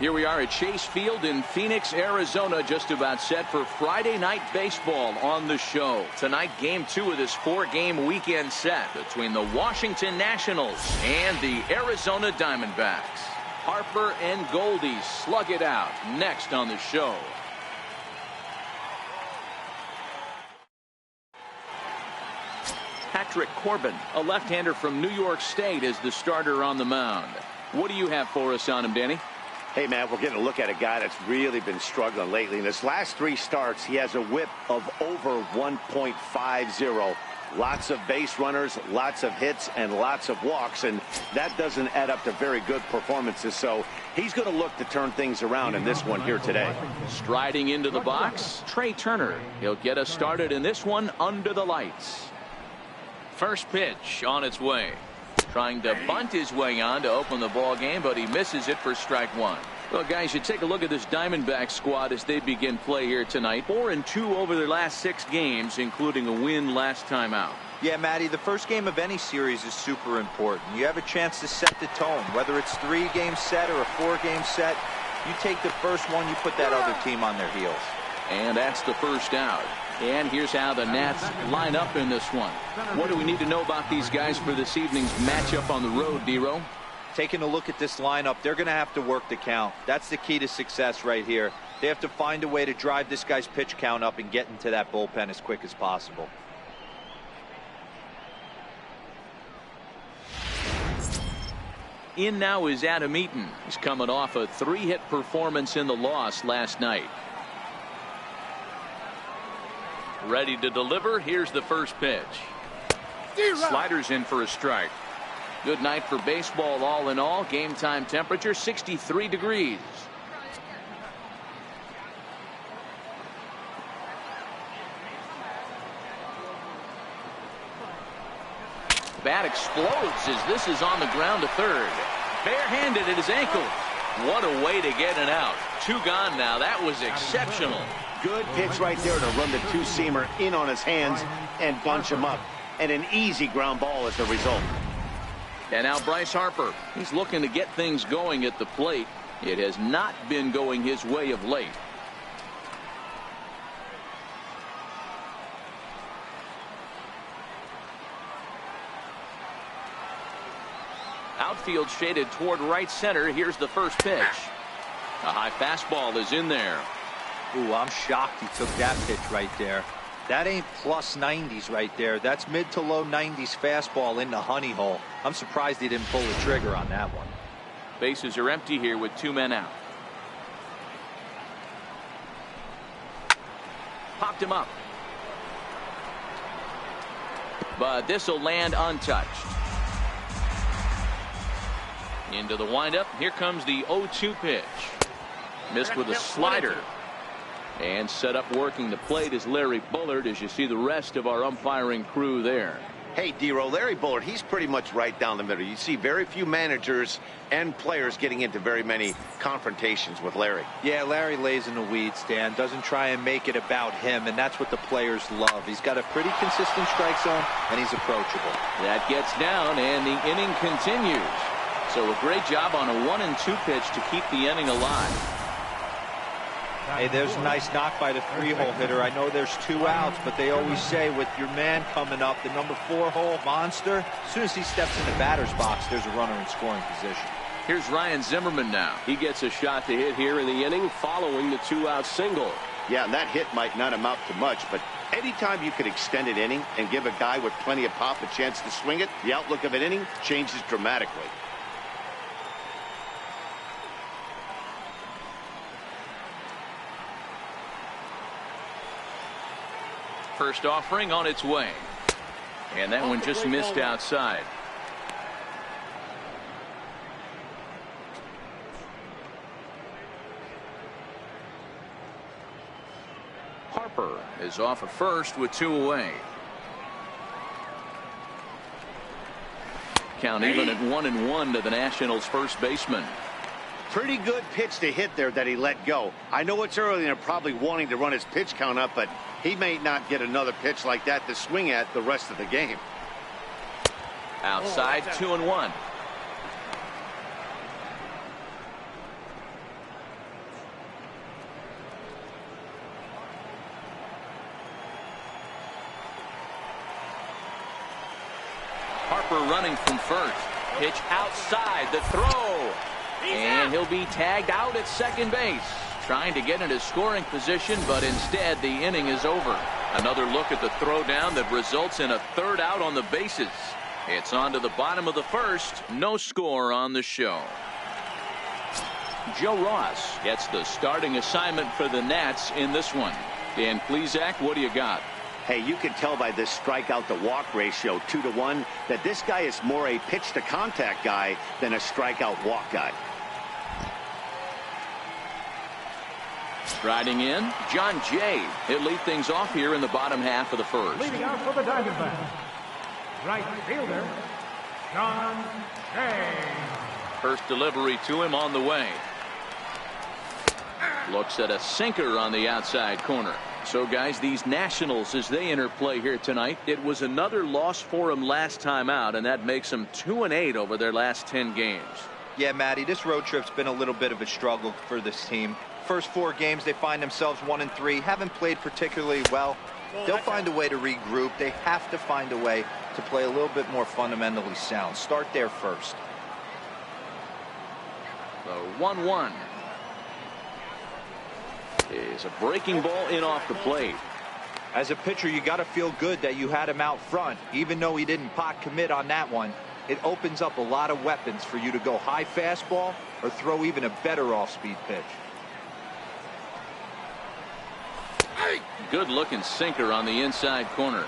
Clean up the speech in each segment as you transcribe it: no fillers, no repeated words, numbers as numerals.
Here we are at Chase Field in Phoenix, Arizona, just about set for Friday night baseball on the show. Tonight, game 2 of this 4-game weekend set between the Washington Nationals and the Arizona Diamondbacks. Harper and Goldie slug it out next on the show. Patrick Corbin, a left-hander from New York State, is the starter on the mound. What do you have for us on him, Danny? Hey, man, we're getting a look at a guy that's really been struggling lately. In his last 3 starts, he has a whip of over 1.50. Lots of base runners, lots of hits, and lots of walks, and that doesn't add up to very good performances. So he's going to look to turn things around in this one here today. Striding into the box, Trey Turner. He'll get us started in this one under the lights. First pitch on its way. Trying to bunt his way on to open the ball game, but he misses it for strike 1. Well, guys, you take a look at this Diamondback squad as they begin play here tonight. 4-2 over their last 6 games, including a win last time out. Yeah, Matty, the first game of any series is super important. You have a chance to set the tone, whether it's 3-game set or a 4-game set. You take the first one, you put that other team on their heels. And that's the first out. And here's how the Nats line up in this one. What do we need to know about these guys for this evening's matchup on the road, D-Row? Taking a look at this lineup, they're going to have to work the count. That's the key to success right here. They have to find a way to drive this guy's pitch count up and get into that bullpen as quick as possible. In now is Adam Eaton. He's coming off a 3-hit performance in the loss last night. Ready to deliver. Here's the first pitch. Sliders in for a strike. Good night for baseball all in all. Game time temperature 63 degrees. Bat explodes as this is on the ground to third. Barehanded at his ankle. What a way to get it out. 2 gone now. That was exceptional. Good pitch right there to run the 2-seamer in on his hands and bunch him up. And an easy ground ball as the result. And now Bryce Harper. He's looking to get things going at the plate. It has not been going his way of late. Outfield shaded toward right center. Here's the first pitch. A high fastball is in there. Ooh, I'm shocked he took that pitch right there. That ain't plus 90s right there. That's mid to low 90s fastball in the honey hole. I'm surprised he didn't pull the trigger on that one. Bases are empty here with 2 men out. Popped him up. But this will land untouched. Into the windup. Here comes the 0-2 pitch. Missed with a slider. And set up working the plate is Larry Bullard, as you see the rest of our umpiring crew there. Hey, D-Row, Larry Bullard, he's pretty much right down the middle. You see very few managers and players getting into very many confrontations with Larry. Yeah, Larry lays in the weeds, Dan. Doesn't try and make it about him, and that's what the players love. He's got a pretty consistent strike zone, and he's approachable. That gets down, and the inning continues. So a great job on a 1-2 pitch to keep the inning alive. Hey, there's a nice knock by the 3-hole hitter. I know there's 2 outs, but they always say with your man coming up, the number 4-hole monster, as soon as he steps in the batter's box, there's a runner in scoring position. Here's Ryan Zimmerman now. He gets a shot to hit here in the inning following the 2-out single. Yeah, and that hit might not amount to much, but anytime you could extend an inning and give a guy with plenty of pop a chance to swing it, the outlook of an inning changes dramatically. First offering on its way. And that one just missed outside. Harper is off at first with 2 away. Count even at 1-1 to the Nationals' first baseman. Pretty good pitch to hit there that he let go. I know it's early and they're probably wanting to run his pitch count up, but he may not get another pitch like that to swing at the rest of the game. Outside, 2-1. Harper running from first. Pitch outside, the throw. And he'll be tagged out at second base. Trying to get into scoring position, but instead the inning is over. Another look at the throwdown that results in a third out on the bases. It's on to the bottom of the first. No score on the show. Joe Ross gets the starting assignment for the Nats in this one. Dan Plesac, what do you got? Hey, you can tell by this strikeout to walk ratio 2-to-1 that this guy is more a pitch to contact guy than a strikeout walk guy. Striding in, John Jay. He'll lead things off here in the bottom half of the first. Leading out for the Diamondbacks, right fielder, John Jay. First delivery to him on the way. Looks at a sinker on the outside corner. So, guys, these Nationals, as they enter play here tonight, it was another loss for them last time out, and that makes them 2-8 over their last 10 games. Yeah, Matty, this road trip's been a little bit of a struggle for this team. First 4 games, they find themselves 1-3, haven't played particularly well. They'll find a way to regroup. They have to find a way to play a little bit more fundamentally sound. Start there first. The 1-1 is a breaking ball in off the plate. As a pitcher, you got to feel good that you had him out front. Even though he didn't pot commit on that one, it opens up a lot of weapons for you to go high fastball or throw even a better off-speed pitch. Good looking sinker on the inside corner.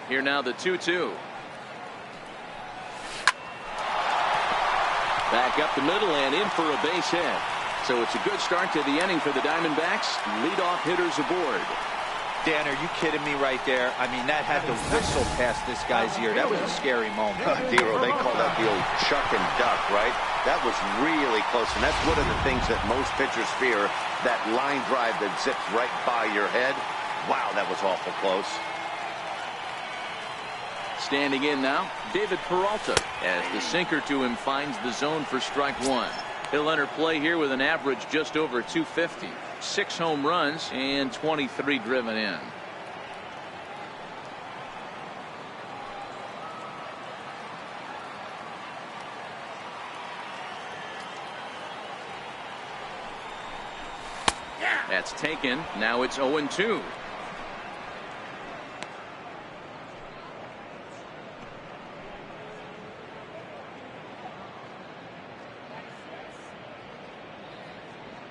Here now the 2-2. Back up the middle and in for a base hit. So it's a good start to the inning for the Diamondbacks. Leadoff hitters aboard. Dan, are you kidding me right there? I mean, that had to whistle past this guy's ear. That was a scary moment. Dero, they call that the old chuck and duck, right? That was really close, and that's one of the things that most pitchers fear, that line drive that zips right by your head. Wow, that was awful close. Standing in now, David Peralta, as the sinker to him finds the zone for strike one. He'll enter play here with an average just over 250. 6 home runs and 23 driven in. That's taken. Now it's 0-2.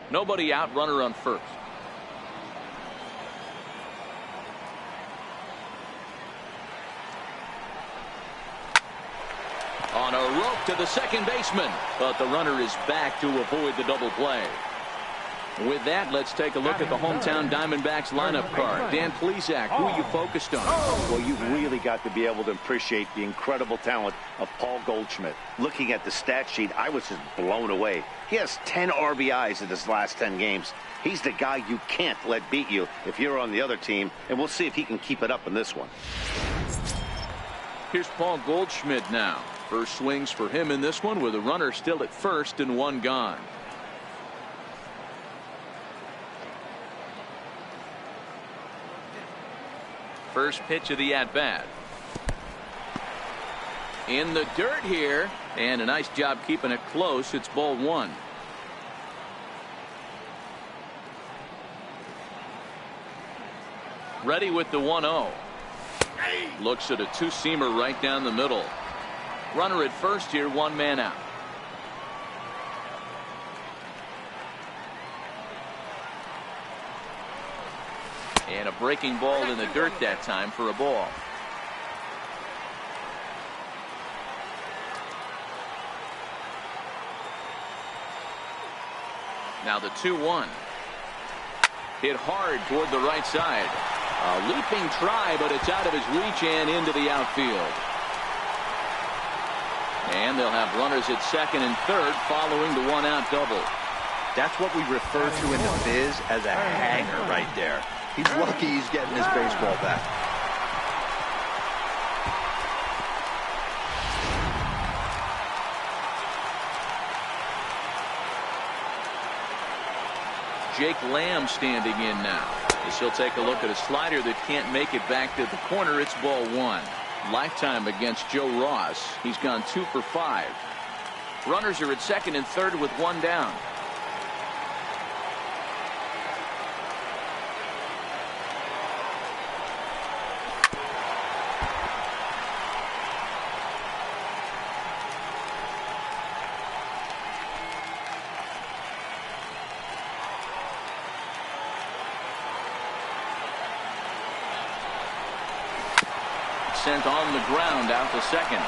Nobody out, runner on first. On a rope to the second baseman, but the runner is back to avoid the double play. With that, let's take a look at the hometown Diamondbacks lineup card. Dan Plesac, who are you focused on? Well, you've really got to be able to appreciate the incredible talent of Paul Goldschmidt. Looking at the stat sheet, I was just blown away. He has 10 RBIs in his last 10 games. He's the guy you can't let beat you if you're on the other team, and we'll see if he can keep it up in this one. Here's Paul Goldschmidt now. First swings for him in this one with a runner still at first and one gone. First pitch of the at-bat. In the dirt here, and a nice job keeping it close. It's ball one. Ready with the 1-0. Looks at a two-seamer right down the middle. Runner at first here, one man out. And a breaking ball in the dirt that time for a ball. Now the 2-1. Hit hard toward the right side. A leaping try, but it's out of his reach and into the outfield. And they'll have runners at second and third following the one-out double. That's what we refer to in the biz as a hanger right there. He's lucky he's getting his baseball back. Jake Lamb standing in now. As he'll take a look at a slider that can't make it back to the corner. It's ball one. Lifetime against Joe Ross. He's gone 2 for 5. Runners are at second and third with one down. Sent on the ground out to second.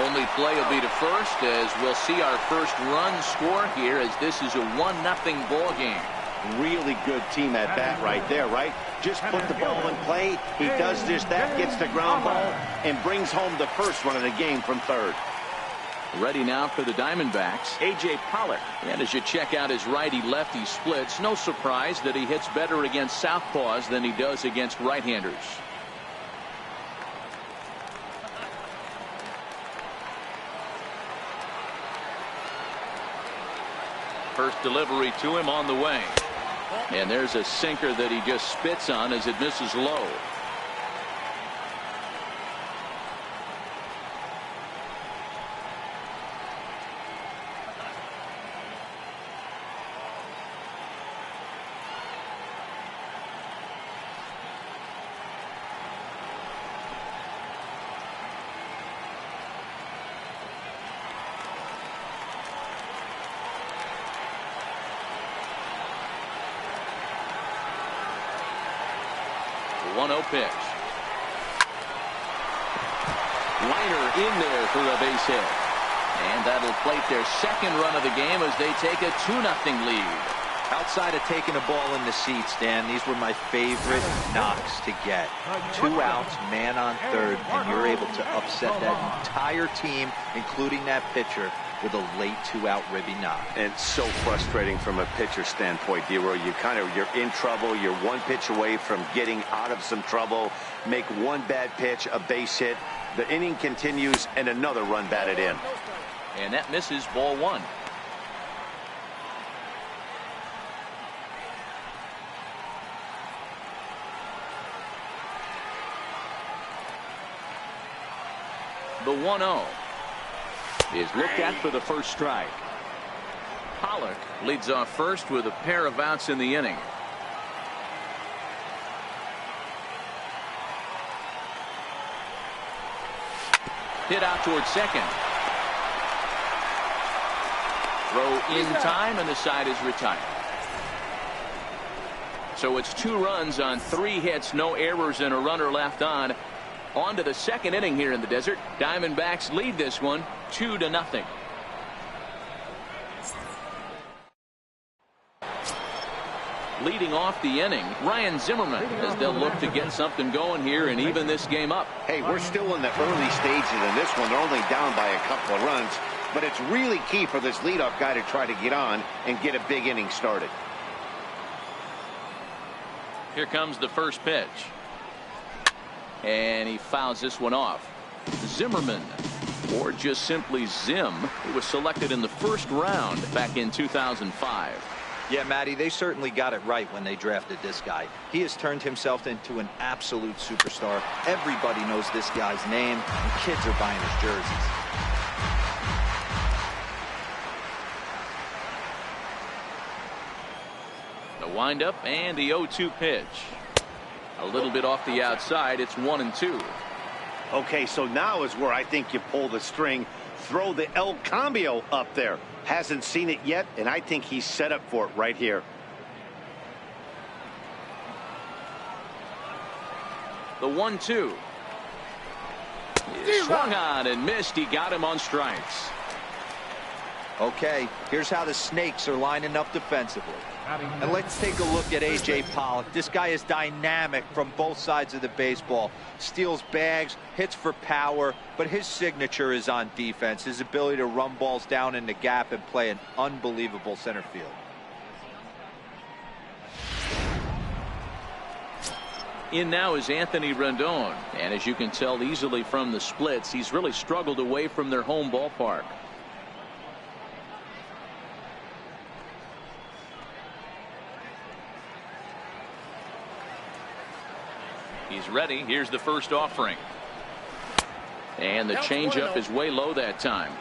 Only play will be to first, as we'll see our first run score here, as this is a 1-0 ball game. Really good team at bat right there, right? Just put the ball in play. He does just that, gets the ground ball, and brings home the first run of the game from third. Ready now for the Diamondbacks, A.J. Pollock. And as you check out his righty-lefty splits, no surprise that he hits better against southpaws than he does against right-handers. First delivery to him on the way. And there's a sinker that he just spits on as it misses low. The 1-0 pitch. Liner in there for a base hit. And that'll plate their second run of the game as they take a 2-0 lead. Outside of taking a ball in the seats, Dan, these were my favorite knocks to get. 2 outs, man on third, and you're able to upset that entire team, including that pitcher, with a late 2-out ribby knock. And so frustrating from a pitcher standpoint, D-Roy. You're in trouble. You're one pitch away from getting out of some trouble. Make one bad pitch, a base hit. The inning continues, and another run batted in. And that misses, ball one. The 1-0 is looked at for the first strike. Pollock leads off first with a pair of outs in the inning. Hit out towards second. Throw in time, and the side is retired. So it's 2 runs on 3 hits, no errors, and a runner left on. On to the second inning here in the desert. Diamondbacks lead this one 2-0. Leading off the inning, Ryan Zimmerman, as they'll look to get something going here and even this game up. Hey, we're still in the early stages in this one. They're only down by a couple of runs, but it's really key for this leadoff guy to try to get on and get a big inning started. Here comes the first pitch. And he fouls this one off. Zimmerman, or just simply Zim, who was selected in the first round back in 2005. Yeah, Matty, they certainly got it right when they drafted this guy. He has turned himself into an absolute superstar. Everybody knows this guy's name, and kids are buying his jerseys. The windup and the 0-2 pitch. A little bit off the outside. It's 1-2. Okay, so now is where I think you pull the string. Throw the El Cambio up there. Hasn't seen it yet, and I think he's set up for it right here. The 1-2. Swung on and missed. He got him on strikes. Okay, here's how the Snakes are lining up defensively. And let's take a look at A.J. Pollock. This guy is dynamic from both sides of the baseball. Steals bags, hits for power, but his signature is on defense. His ability to run balls down in the gap and play an unbelievable center field. In now is Anthony Rendon. And as you can tell easily from the splits, he's really struggled away from their home ballpark. He's ready. Here's the first offering. And the changeup is way low that time.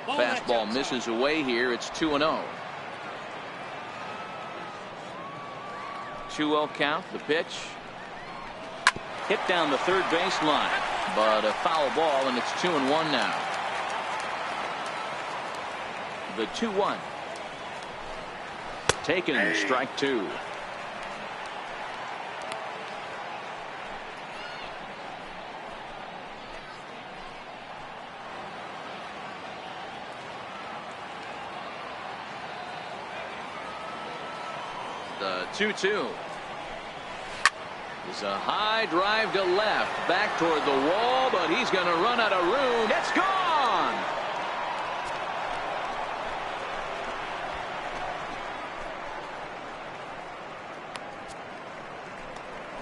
Fastball misses away here. It's 2-0. 2-0 count. The pitch. Hit down the third baseline. But a foul ball, and it's 2-1 now. The 2-1. Taken, strike two. The 2-2 is a high drive to left, back toward the wall, but he's going to run out of room. It's gone.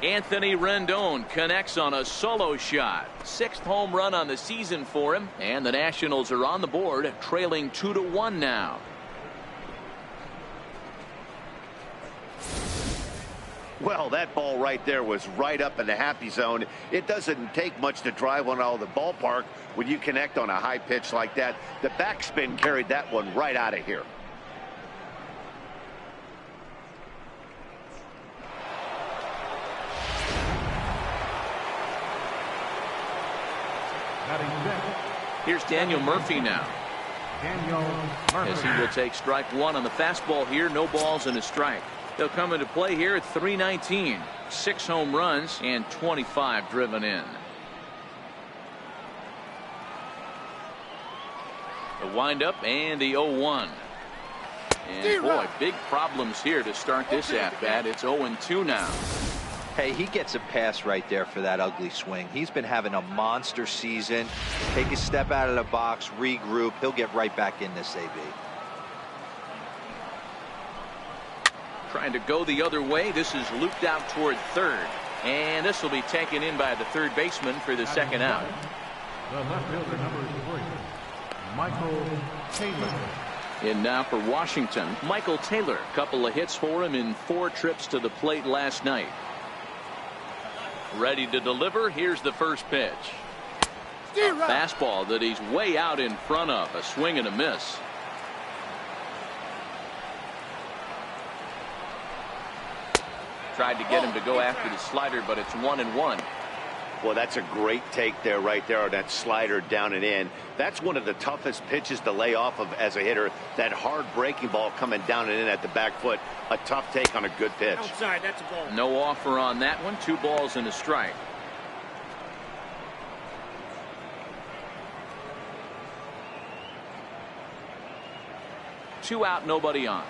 Anthony Rendon connects on a solo shot. 6th home run on the season for him, and the Nationals are on the board, trailing 2-1 now. Well, that ball right there was right up in the happy zone. It doesn't take much to drive one out of the ballpark when you connect on a high pitch like that. The backspin carried that one right out of here. Here's Daniel Murphy now. Daniel Murphy. As he will take strike one on the fastball here. No balls and a strike. They'll come into play here at 319. 6 home runs and 25 driven in. The windup and the 0-1. And boy, big problems here to start this at bat. It's 0-2 now. Hey, he gets a pass right there for that ugly swing. He's been having a monster season. Take a step out of the box, regroup. He'll get right back in this AB. Trying to go the other way. This is looped out toward third. And this will be taken in by the third baseman for the second out. The left fielder, number 3, Michael Taylor. In now for Washington, Michael Taylor. Couple of hits for him in 4 trips to the plate last night. Ready to deliver. Here's the first pitch. A fastball that he's way out in front of. A swing and a miss. Tried to get him to go after the slider, but it's 1-1. Well, that's a great take there, right there, on that slider down and in. That's one of the toughest pitches to lay off of as a hitter. That hard breaking ball coming down and in at the back foot. A tough take on a good pitch. Outside, that's a ball. No offer on that one. 2 balls and a strike. Two out, nobody on.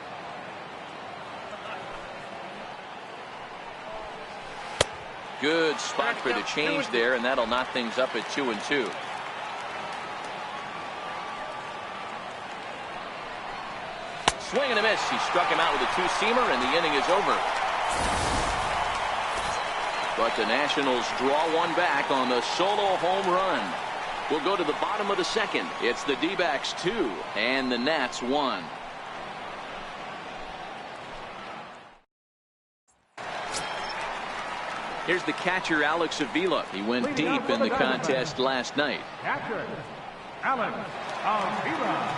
Good spot for the change there, and that'll knock things up at 2-2. Swing and a miss. He struck him out with a 2-seamer, and the inning is over. But the Nationals draw one back on the solo home run. We'll go to the bottom of the second. It's the D-backs 2 and the Nats 1. Here's the catcher, Alex Avila. He went deep in the contest last night. Catcher, Alex Avila.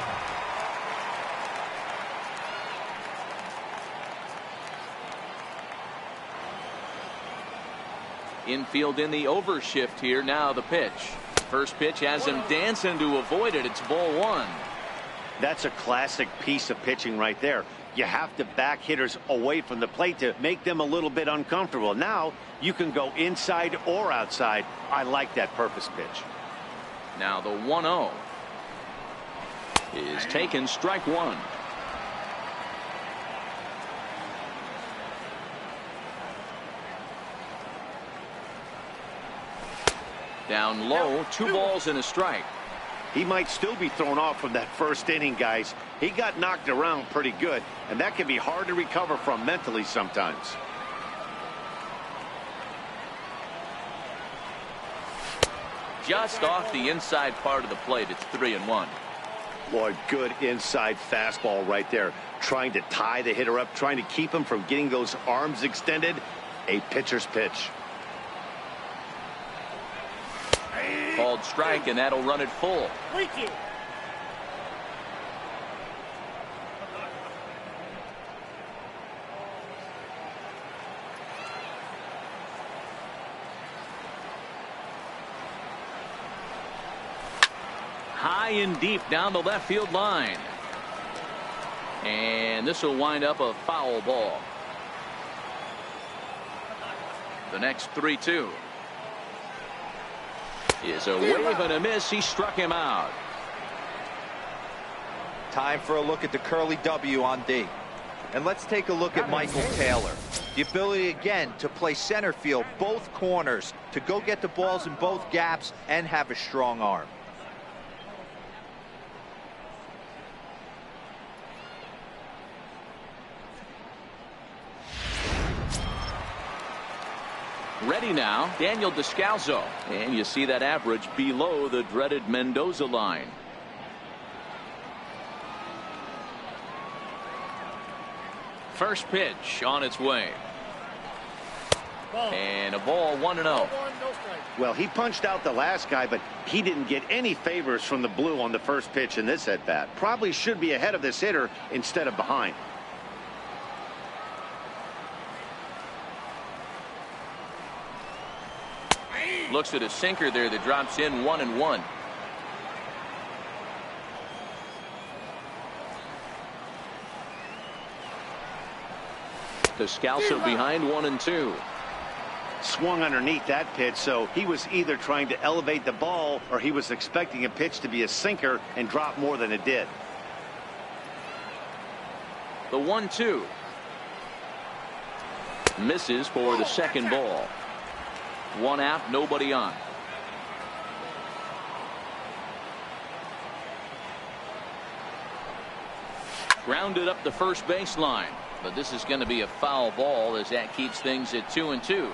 Infield in the overshift here. Now the pitch. First pitch has him dancing to avoid it. It's ball 1. That's a classic piece of pitching right there. You have to back hitters away from the plate to make them a little bit uncomfortable. Now you can go inside or outside. I like that purpose pitch. Now the 1-0 is taken, strike 1. Down low, 2 balls and a strike. He might still be thrown off from that first inning, guys. He got knocked around pretty good, and that can be hard to recover from mentally sometimes. Just off the inside part of the plate. It's 3-1. Boy, good inside fastball right there. Trying to tie the hitter up, trying to keep him from getting those arms extended. A pitcher's pitch. Called strike, and that'll run it full. High and deep down the left field line. And this will wind up a foul ball. The next 3-2. Is a wave and a miss. He struck him out. Time for a look at the curly W on D. And let's take a look at Michael Taylor. The ability again to play center field, both corners, to go get the balls in both gaps and have a strong arm. Ready now, Daniel Descalso. And you see that average below the dreaded Mendoza line. First pitch on its way. And a ball, 1-0. Well, he punched out the last guy, but he didn't get any favors from the blue on the first pitch in this at-bat. Probably should be ahead of this hitter instead of behind. Looks at a sinker there that drops in 1-1. Descalso behind 1-2. Swung underneath that pitch, so he was either trying to elevate the ball or he was expecting a pitch to be a sinker and drop more than it did. The 1-2. Misses for the second ball. One out, nobody on. Grounded up the first baseline, but this is going to be a foul ball as that keeps things at 2-2.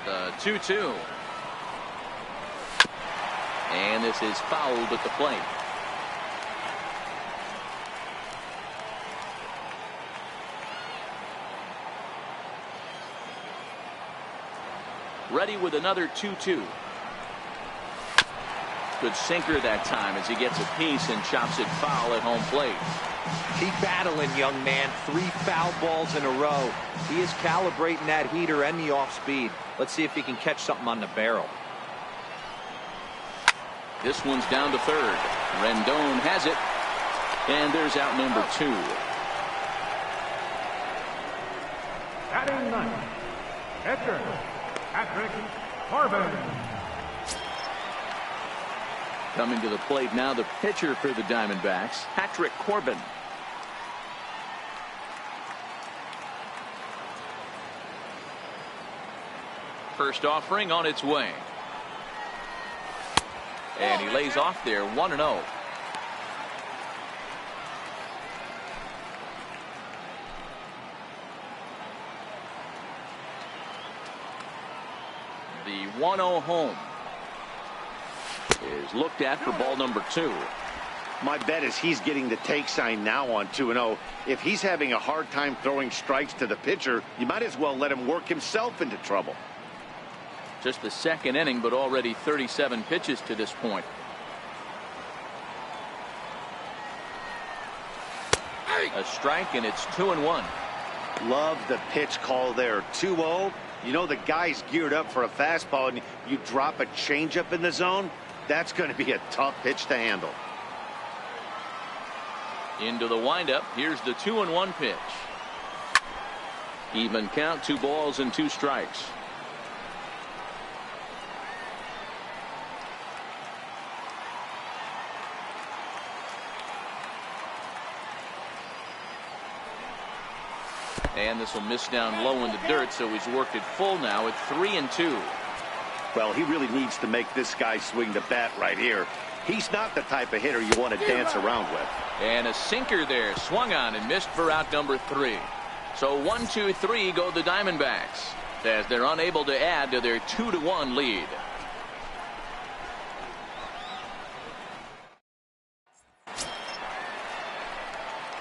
The 2-2. And this is fouled at the plate. Ready with another 2-2. Good sinker that time as he gets a piece and chops it foul at home plate. Keep battling, young man. 3 foul balls in a row. He is calibrating that heater and the off speed. Let's see if he can catch something on the barrel. This one's down to third. Rendon has it. And there's out number 2. Batting ninth, pitcher Patrick Corbin. Coming to the plate now, the pitcher for the Diamondbacks, Patrick Corbin. First offering on its way. And he lays off there, 1-0. The 1-0 home is looked at for ball number 2. My bet is he's getting the take sign now on 2-0. If he's having a hard time throwing strikes to the pitcher, you might as well let him work himself into trouble. Just the second inning, but already 37 pitches to this point. A strike, and it's 2-1. Love the pitch call there. 2-0. You know the guy's geared up for a fastball, and you drop a changeup in the zone. That's going to be a tough pitch to handle. Into the windup. Here's the 2-1 pitch. Even count, 2 balls and 2 strikes. And this will miss down low in the dirt, so he's worked it full now at 3-2. Well, he really needs to make this guy swing the bat right here. He's not the type of hitter you want to dance around with. And a sinker there, swung on and missed for out number 3. So 1, 2, 3 go the Diamondbacks. as they're unable to add to their 2-1 lead.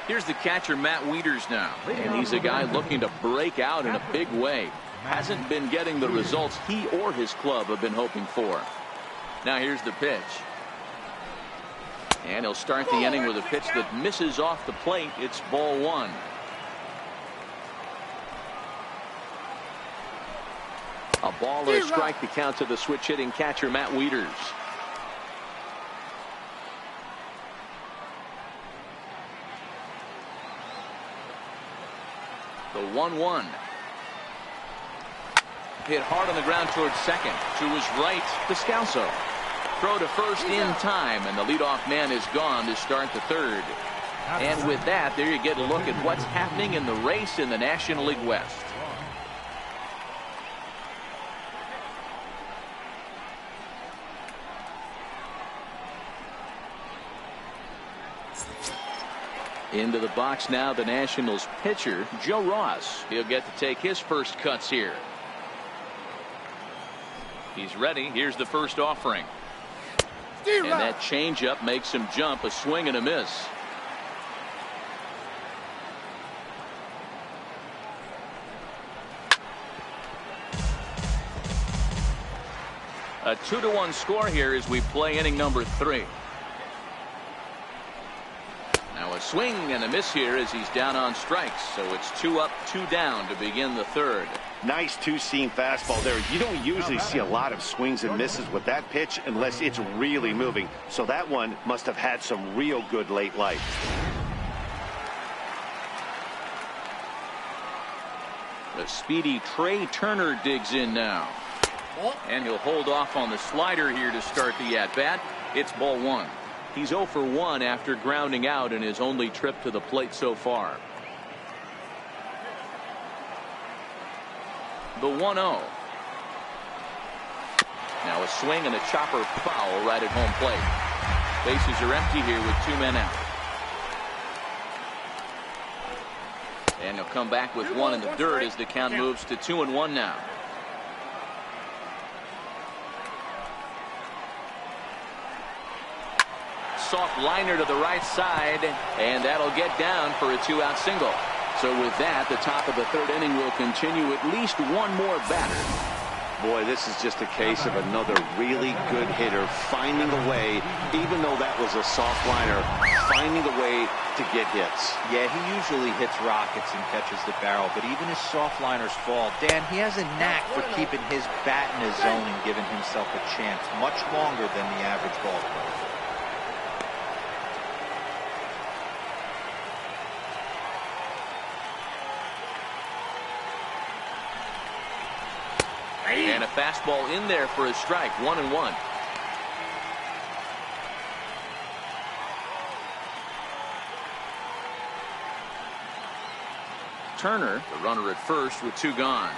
Here's the catcher, Matt Wieters, now. And he's a guy looking to break out in a big way. Hasn't been getting the results he or his club have been hoping for. Now here's the pitch. And he'll start the inning with a pitch that misses off the plate. It's ball one. A ball and a strike to count to the switch hitting catcher, Matt Wieters. The 1-1. Hit hard on the ground towards second. To his right, Descalso. Throw to first in time, and the leadoff man is gone to start the third. And with that, there you get a look at what's happening in the race in the National League West. Into the box now, the Nationals pitcher, Joe Ross. He'll get to take his first cuts here. He's ready. Here's the first offering. And that changeup makes him jump. A swing and a miss. A 2-1 score here as we play inning number 3. Now a swing and a miss here as he's down on strikes. So it's 2 up, 2 down to begin the third. Nice two-seam fastball there. You don't usually see a lot of swings and misses with that pitch unless it's really moving. So that one must have had some real good late life. The speedy Trey Turner digs in now. And he'll hold off on the slider here to start the at-bat. It's ball one. He's 0 for 1 after grounding out in his only trip to the plate so far. The 1-0. Now a swing and a chopper foul right at home plate. Bases are empty here with 2 men out. And he'll come back with 1 in the dirt as the count moves to 2-1 now. Soft liner to the right side, and that'll get down for a 2-out single. So with that, the top of the third inning will continue. At least one more batter. Boy, this is just a case of another really good hitter finding a way, even though that was a soft liner, finding a way to get hits. Yeah, he usually hits rockets and catches the barrel, but even his soft liners fall. Dan, he has a knack for keeping his bat in his zone and giving himself a chance much longer than the average ball player. And a fastball in there for a strike. 1-1. Turner, the runner at first with 2 gone.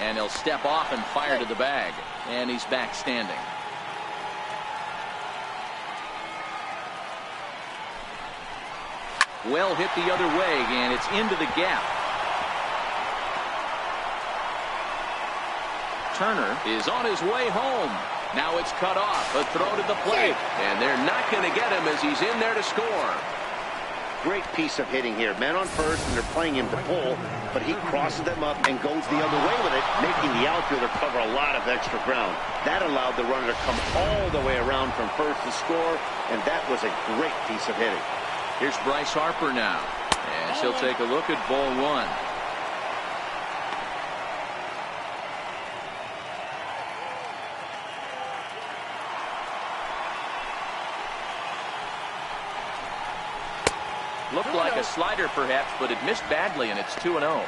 And he'll step off and fire to the bag. And he's back standing. Well hit the other way, and it's into the gap. Turner is on his way home. Now it's cut off. A throw to the plate. And they're not going to get him as he's in there to score. Great piece of hitting here. Men on first, and they're playing him to pull, but he crosses them up and goes the other way with it, making the outfielder cover a lot of extra ground. That allowed the runner to come all the way around from first to score, and that was a great piece of hitting. Here's Bryce Harper now, and she'll take a look at ball one. Looked like a slider perhaps, but it missed badly, and it's 2-0.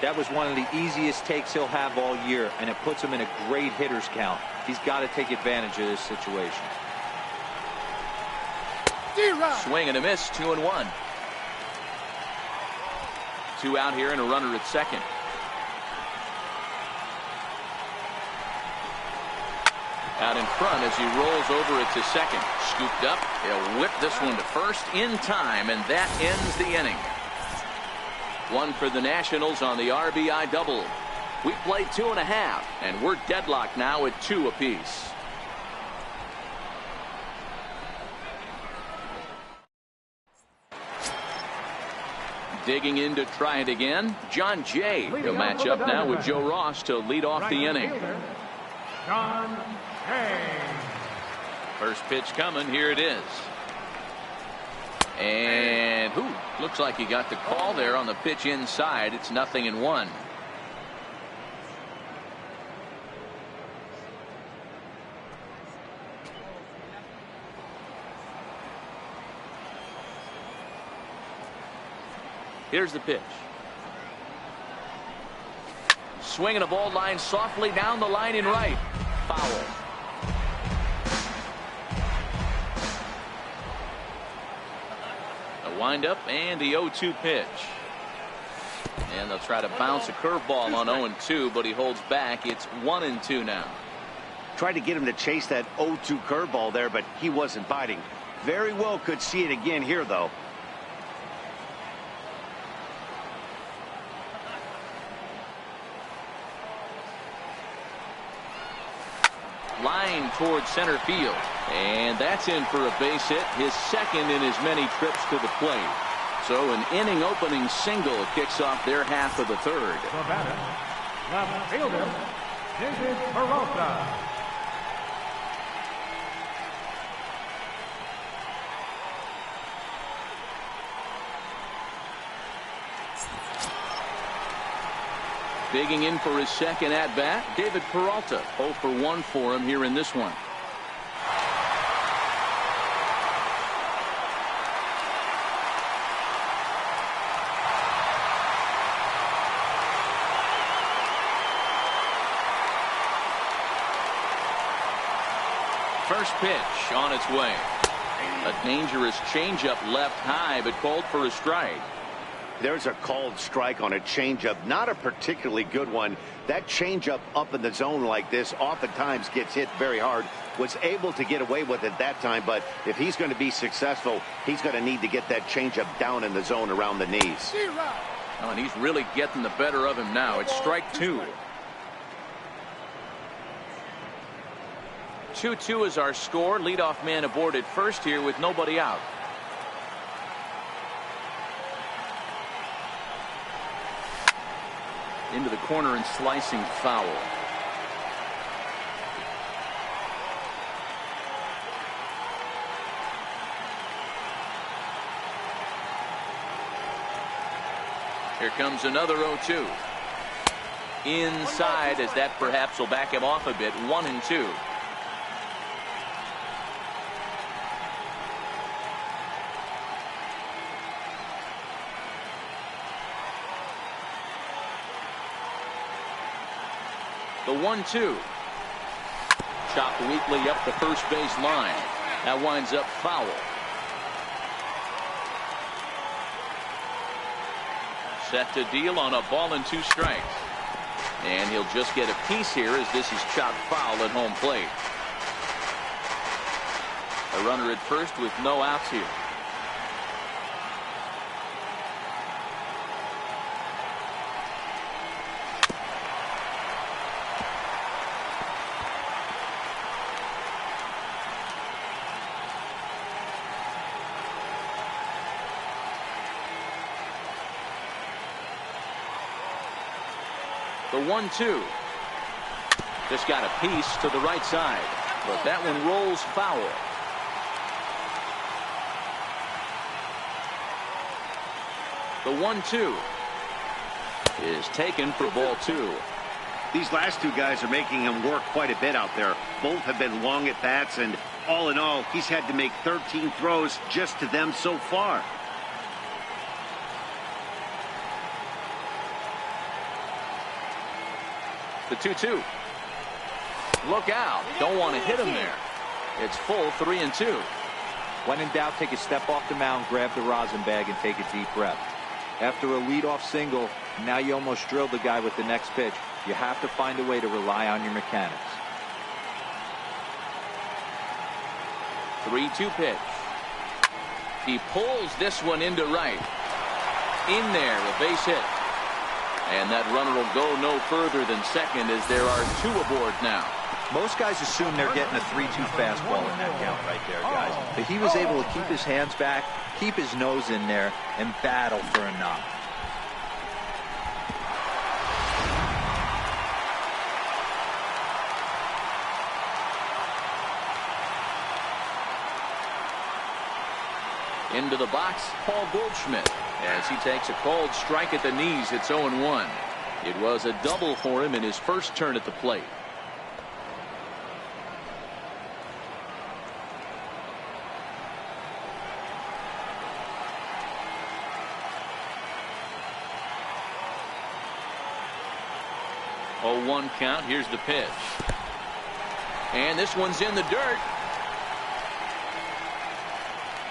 That was one of the easiest takes he'll have all year, and it puts him in a great hitter's count. He's got to take advantage of this situation. Swing and a miss. 2-1. 2 out here and a runner at second. Out in front as he rolls over it to second. Scooped up. He'll whip this one to first in time, and that ends the inning. One for the Nationals on the RBI double. We played 2.5, and we're deadlocked now at 2 apiece. Digging in to try it again, John Jay. He'll match up now with Joe Ross to lead off the inning. John Jay. First pitch coming. Here it is. And looks like he got the call there on the pitch inside. It's 0-1. Here's the pitch. Swinging a ball line softly down the line in right. Foul. A windup and the 0-2 pitch. And they'll try to bounce a curveball on 0-2, but he holds back. It's 1-2 now. Tried to get him to chase that 0-2 curveball there, but he wasn't biting. Very well could see it again here, though. Line towards center field, and that's in for a base hit, his second in as many trips to the plate. So an inning opening single kicks off their half of the third. The batter, left fielder, David Peralta. Digging in for his second at-bat, David Peralta. 0 for 1 for him here in this one. First pitch on its way. A dangerous changeup left high, but called for a strike. There's a called strike on a changeup, not a particularly good one. That changeup up in the zone like this oftentimes gets hit very hard. Was able to get away with it that time, but if he's going to be successful, he's going to need to get that changeup down in the zone around the knees. Oh, and he's really getting the better of him now. It's strike 2. 2-2 is our score. Leadoff man aboard at first here with nobody out. Into the corner and slicing foul. Here comes another 0-2. Inside, as that perhaps will back him off a bit. 1-2. The 1-2. Chopped weakly up the first base line. That winds up foul. Set to deal on a ball and 2 strikes. And he'll just get a piece here as this is chopped foul at home plate. A runner at first with no outs here. The 1-2. Just got a piece to the right side, but that one rolls foul. The 1-2 is taken for ball 2. These last 2 guys are making him work quite a bit out there. Both have been long at bats, and all in all, he's had to make 13 throws just to them so far. The 2-2. Look out. Don't want to hit him there. It's full 3-2. When in doubt, take a step off the mound, grab the rosin bag, and take a deep breath. After a leadoff single, now you almost drilled the guy with the next pitch. You have to find a way to rely on your mechanics. 3-2 pitch. He pulls this one into right. In there, a base hit. And that runner will go no further than second as there are 2 aboard now. Most guys assume they're getting a 3-2 fastball in that count right there, guys. But he was able to keep his hands back, keep his nose in there, and battle for a knock. Into the box, Paul Goldschmidt, as he takes a called strike at the knees. It's 0-1. It was a double for him in his first turn at the plate. Oh, 1 count. Here's the pitch. And this one's in the dirt.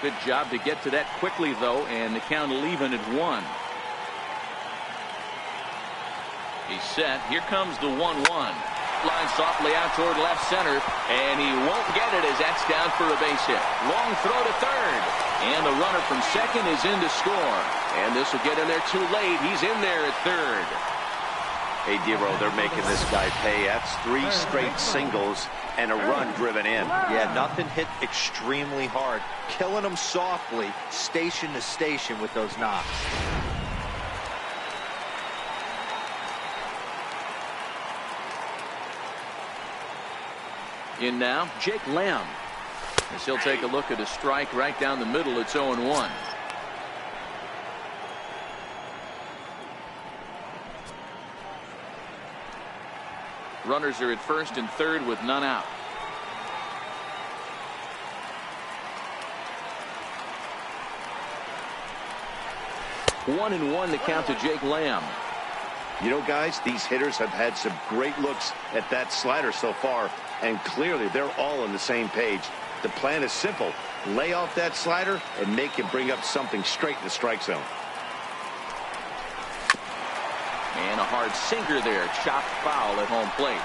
Good job to get to that quickly, though, and the count will even at 1. He's set. Here comes the 1-1. Line softly out toward left center, and he won't get it as that's down for a base hit. Long throw to third, and the runner from second is in to score. And this will get in there too late. He's in there at third. Hey, Dero, they're making this guy pay. That's 3 straight singles and a run driven in. Yeah, nothing hit extremely hard. Killing them softly, station to station with those knocks. In now, Jake Lamb. As he'll take a look at a strike right down the middle. It's 0-1. Runners are at first and third with none out. One and one the count to Jake Lamb. You know, guys, these hitters have had some great looks at that slider so far, and clearly they're all on the same page. The plan is simple. Lay off that slider and make him bring up something straight in the strike zone. And a hard sinker there, chopped foul at home plate.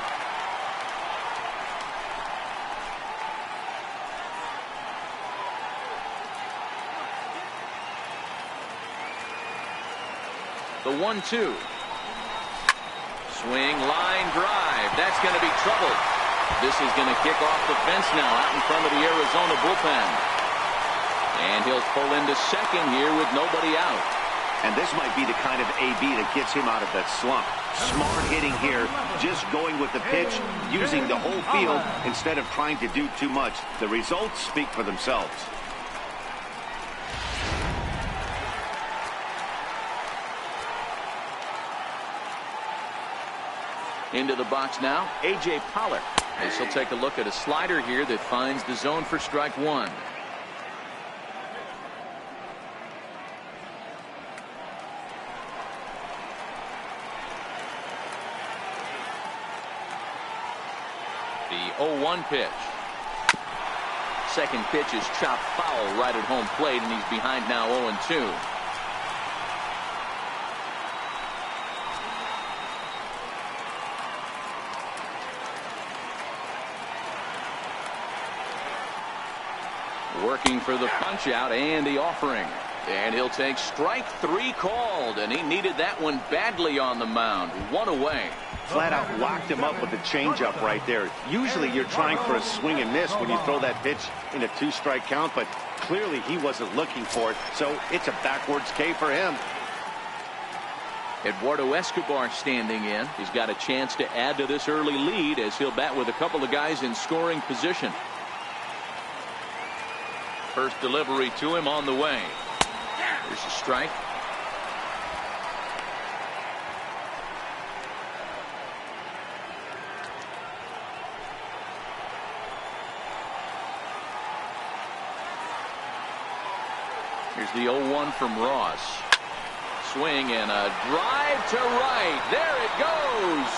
The 1-2. Swing, line drive. That's going to be trouble. This is going to kick off the fence now out in front of the Arizona bullpen. And he'll pull into second here with nobody out. And this might be the kind of AB that gets him out of that slump. Smart hitting here, just going with the pitch, using the whole field instead of trying to do too much. The results speak for themselves. Into the box now, A.J. Pollock. As he'll take a look at a slider here that finds the zone for strike 1. The 0-1 pitch. Second pitch is chopped foul right at home plate, and he's behind now 0-2. Working for the punch out and the offering. And he'll take strike 3 called, and he needed that one badly on the mound. 1 away. Flat out locked him up with the changeup right there. Usually you're trying for a swing and miss when you throw that pitch in a 2-strike count, but clearly he wasn't looking for it, so it's a backwards K for him. Eduardo Escobar standing in. He's got a chance to add to this early lead as he'll bat with a couple of guys in scoring position. First delivery to him on the way. There's a strike. Here's the 0-1 from Ross. Swing and a drive to right. There it goes.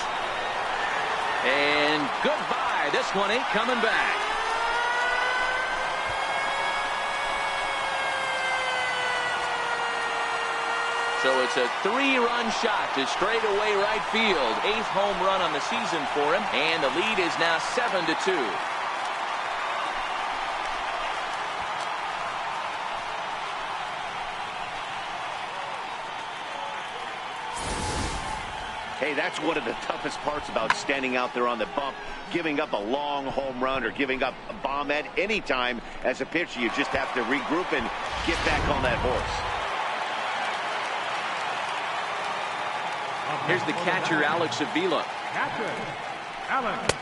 And goodbye. This one ain't coming back. So it's a 3-run shot to straightaway right field. 8th home run on the season for him. And the lead is now 7-2. Hey, that's one of the toughest parts about standing out there on the bump. Giving up a long home run or giving up a bomb at any time as a pitcher. You just have to regroup and get back on that horse. Here's the catcher, Alex Avila.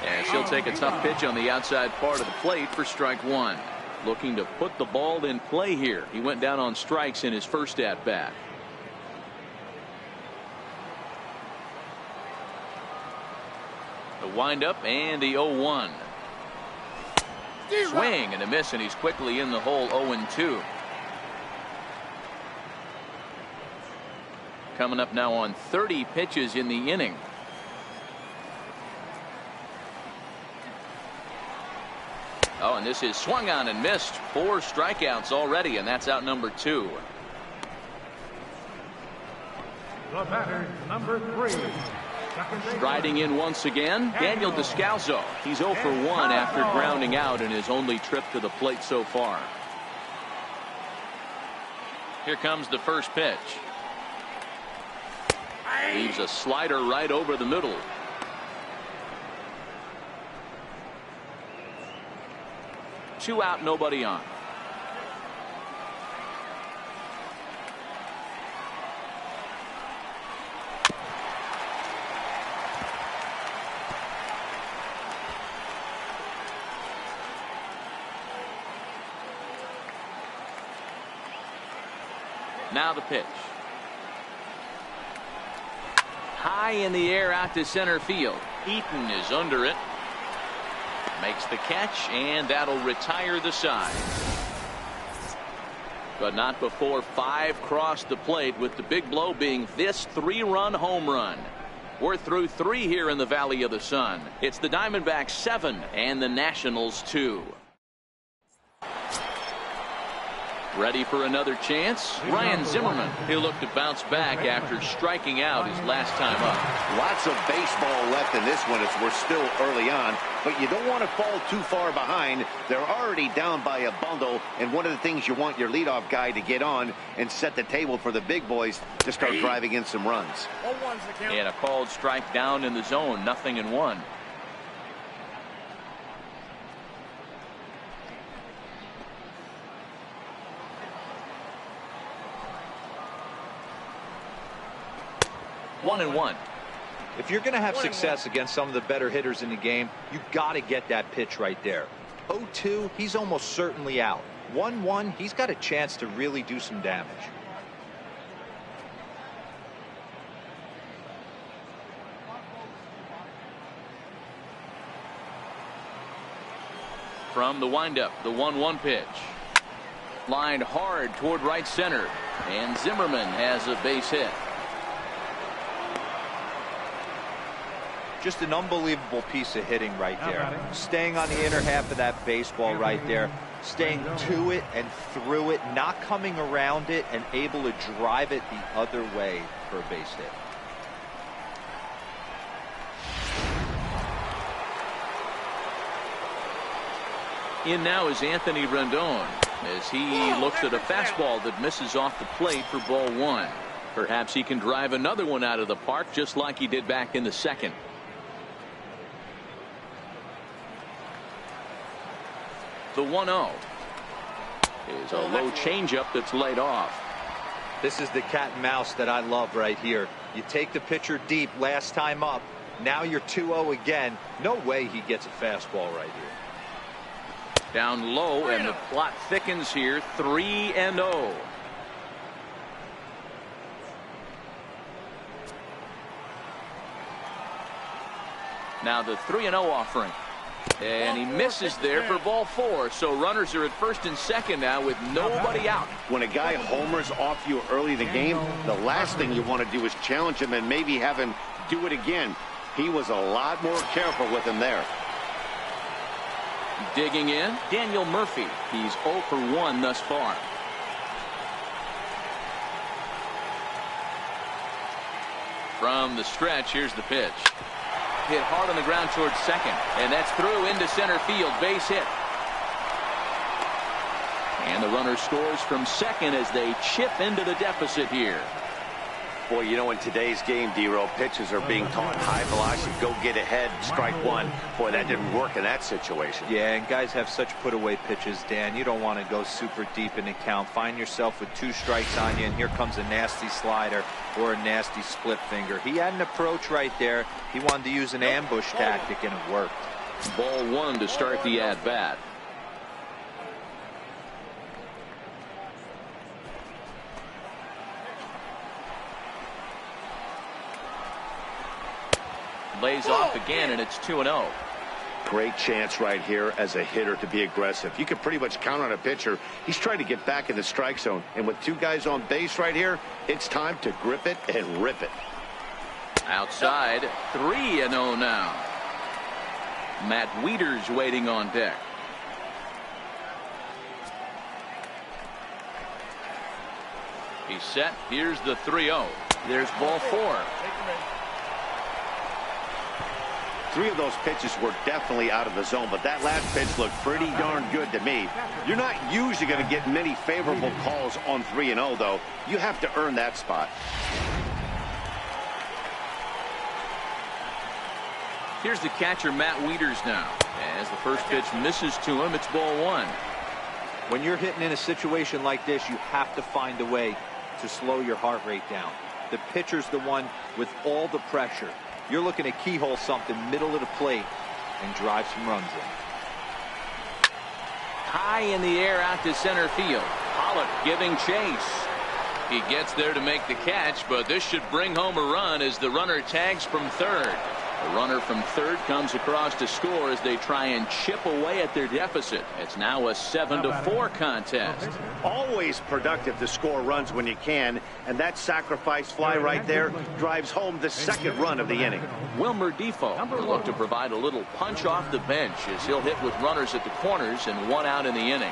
And she'll take a tough pitch on the outside part of the plate for strike one. Looking to put the ball in play here. He went down on strikes in his first at bat. The windup and the 0-1. Swing and a miss, and he's quickly in the hole. 0-2. Coming up now on 30 pitches in the inning. Oh, and this is swung on and missed. 4 strikeouts already, and that's out number 2. The batter, number 3. Striding in once again, Daniel Descalso. He's 0 for 1 after grounding out in his only trip to the plate so far. Here comes the first pitch. Leaves a slider right over the middle. Two out, nobody on. Now the pitch. High in the air out to center field. Eaton is under it. Makes the catch, and that'll retire the side. But not before 5 crossed the plate, with the big blow being this 3-run home run. We're through 3 here in the Valley of the Sun. It's the Diamondbacks 7 and the Nationals 2. Ready for another chance? Ryan Zimmerman. He'll look to bounce back after striking out his last time up. Lots of baseball left in this one as we're still early on, but you don't want to fall too far behind. They're already down by a bundle, and one of the things you want your leadoff guy to get on and set the table for the big boys to start driving in some runs. And a called strike down in the zone, 0-1. One and one. If you're going to have success against some of the better hitters in the game, you got to get that pitch right there. 0-2, he's almost certainly out. 1-1, he's got a chance to really do some damage. From the windup, the 1-1 pitch. Lined hard toward right center, and Zimmerman has a base hit. Just an unbelievable piece of hitting right there. Staying on the inner half of that baseball right there. Staying to it and through it, not coming around it, and able to drive it the other way for a base hit. In now is Anthony Rendon as he looks at a fastball that misses off the plate for ball 1. Perhaps he can drive another one out of the park just like he did back in the second. The 1-0 is a low changeup that's laid off. This is the cat and mouse that I love right here. You take the pitcher deep last time up. Now you're 2-0 again. No way he gets a fastball right here. Down low, and the plot thickens here. 3-0. Now the 3-0 offering. And he misses there for ball 4. So runners are at first and second now with nobody out. When a guy homers off you early in the game, the last thing you want to do is challenge him and maybe have him do it again. He was a lot more careful with him there. Digging in, Daniel Murphy. He's 0 for 1 thus far. From the stretch, here's the pitch. Hit hard on the ground towards second, and that's through into center field. Base hit. And the runner scores from second as they chip into the deficit here. Boy, you know, in today's game, D-Row, pitchers are being taught high velocity, go get ahead, strike one. Boy, that didn't work in that situation. Yeah, and guys have such put-away pitches, Dan. You don't want to go super deep in the count. Find yourself with 2 strikes on you, and here comes a nasty slider or a nasty split finger. He had an approach right there. He wanted to use an ambush tactic, and it worked. Ball 1 to start the at-bat. Lays off again, and it's 2-0. Great chance right here as a hitter to be aggressive. You can pretty much count on a pitcher. He's trying to get back in the strike zone. And with 2 guys on base right here, it's time to grip it and rip it. Outside, 3-0 now. Matt Wieters waiting on deck. He's set. Here's the 3-0. There's ball 4. 3 of those pitches were definitely out of the zone, but that last pitch looked pretty darn good to me. You're not usually going to get many favorable calls on 3-0, though. You have to earn that spot. Here's the catcher, Matt Wieters, now. As the first pitch misses to him, it's ball 1. When you're hitting in a situation like this, you have to find a way to slow your heart rate down. The pitcher's the one with all the pressure. You're looking to keyhole something middle of the plate and drive some runs in. High in the air out to center field. Pollock giving chase. He gets there to make the catch, but this should bring home a run as the runner tags from third. The runner from third comes across to score as they try and chip away at their deficit. It's now a 7-4 contest. Always productive to score runs when you can, and that sacrifice fly right there drives home the second run of the inning. Wilmer Defoe will look to provide a little punch off the bench as he'll hit with runners at the corners and 1 out in the inning.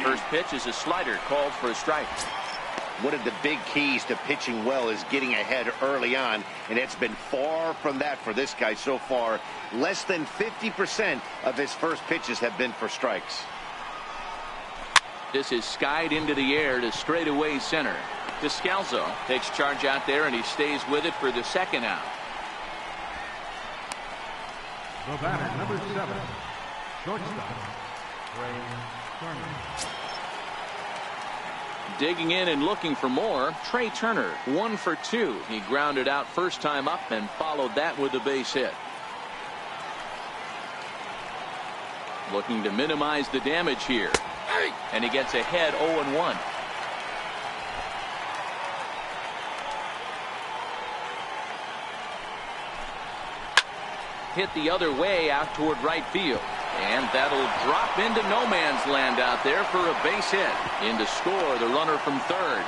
First pitch is a slider called for a strike. One of the big keys to pitching well is getting ahead early on, and it's been far from that for this guy so far. Less than 50% of his first pitches have been for strikes. This is skied into the air to straightaway center. Descalzo takes charge out there, and he stays with it for the second out. The batter, number 7, shortstop, Ray Turner. Digging in and looking for more, Trey Turner, 1 for 2. He grounded out first time up and followed that with a base hit. Looking to minimize the damage here. And he gets ahead 0-1. Hit the other way out toward right field. And that'll drop into no man's land out there for a base hit. In to score the runner from third.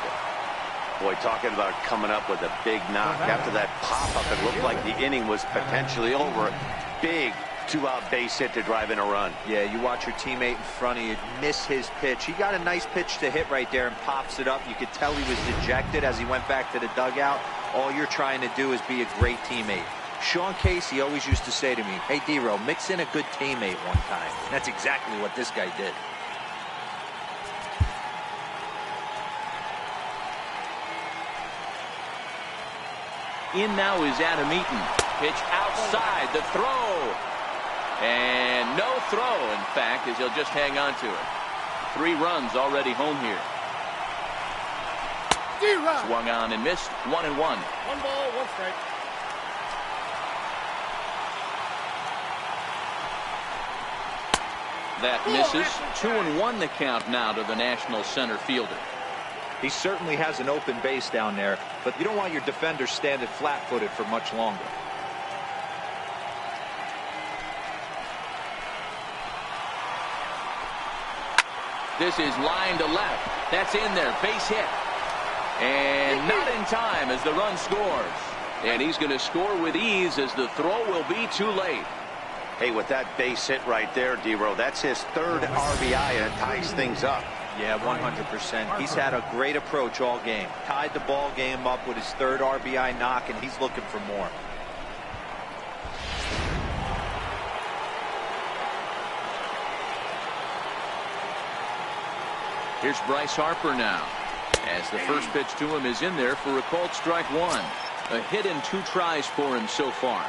Boy, talking about coming up with a big knock. After that pop-up, it looked like the inning was potentially over. Big 2-out base hit to drive in a run. Yeah, you watch your teammate in front of you miss his pitch. He got a nice pitch to hit right there and pops it up. You could tell he was dejected as he went back to the dugout. All you're trying to do is be a great teammate. Sean Casey always used to say to me, hey, D-Row, mix in a good teammate one time. That's exactly what this guy did. In now is Adam Eaton. Pitch outside, the throw. And no throw, in fact, as he'll just hang on to it. 3 runs already home here. Swung on and missed. 1-1. 1 ball, 1 strike. That misses. 2-1 the count now to the National center fielder. He certainly has an open base down there, but you don't want your defender standing flat-footed for much longer. This is line to left. That's in there. Base hit. And not in time as the run scores. And he's going to score with ease as the throw will be too late. Hey, with that base hit right there, D-Row, that's his 3rd RBI, and it ties things up. Yeah, 100%. He's had a great approach all game. Tied the ball game up with his 3rd RBI knock, and he's looking for more. Here's Bryce Harper now, as the first pitch to him is in there for a called strike one. A hit in 2 tries for him so far.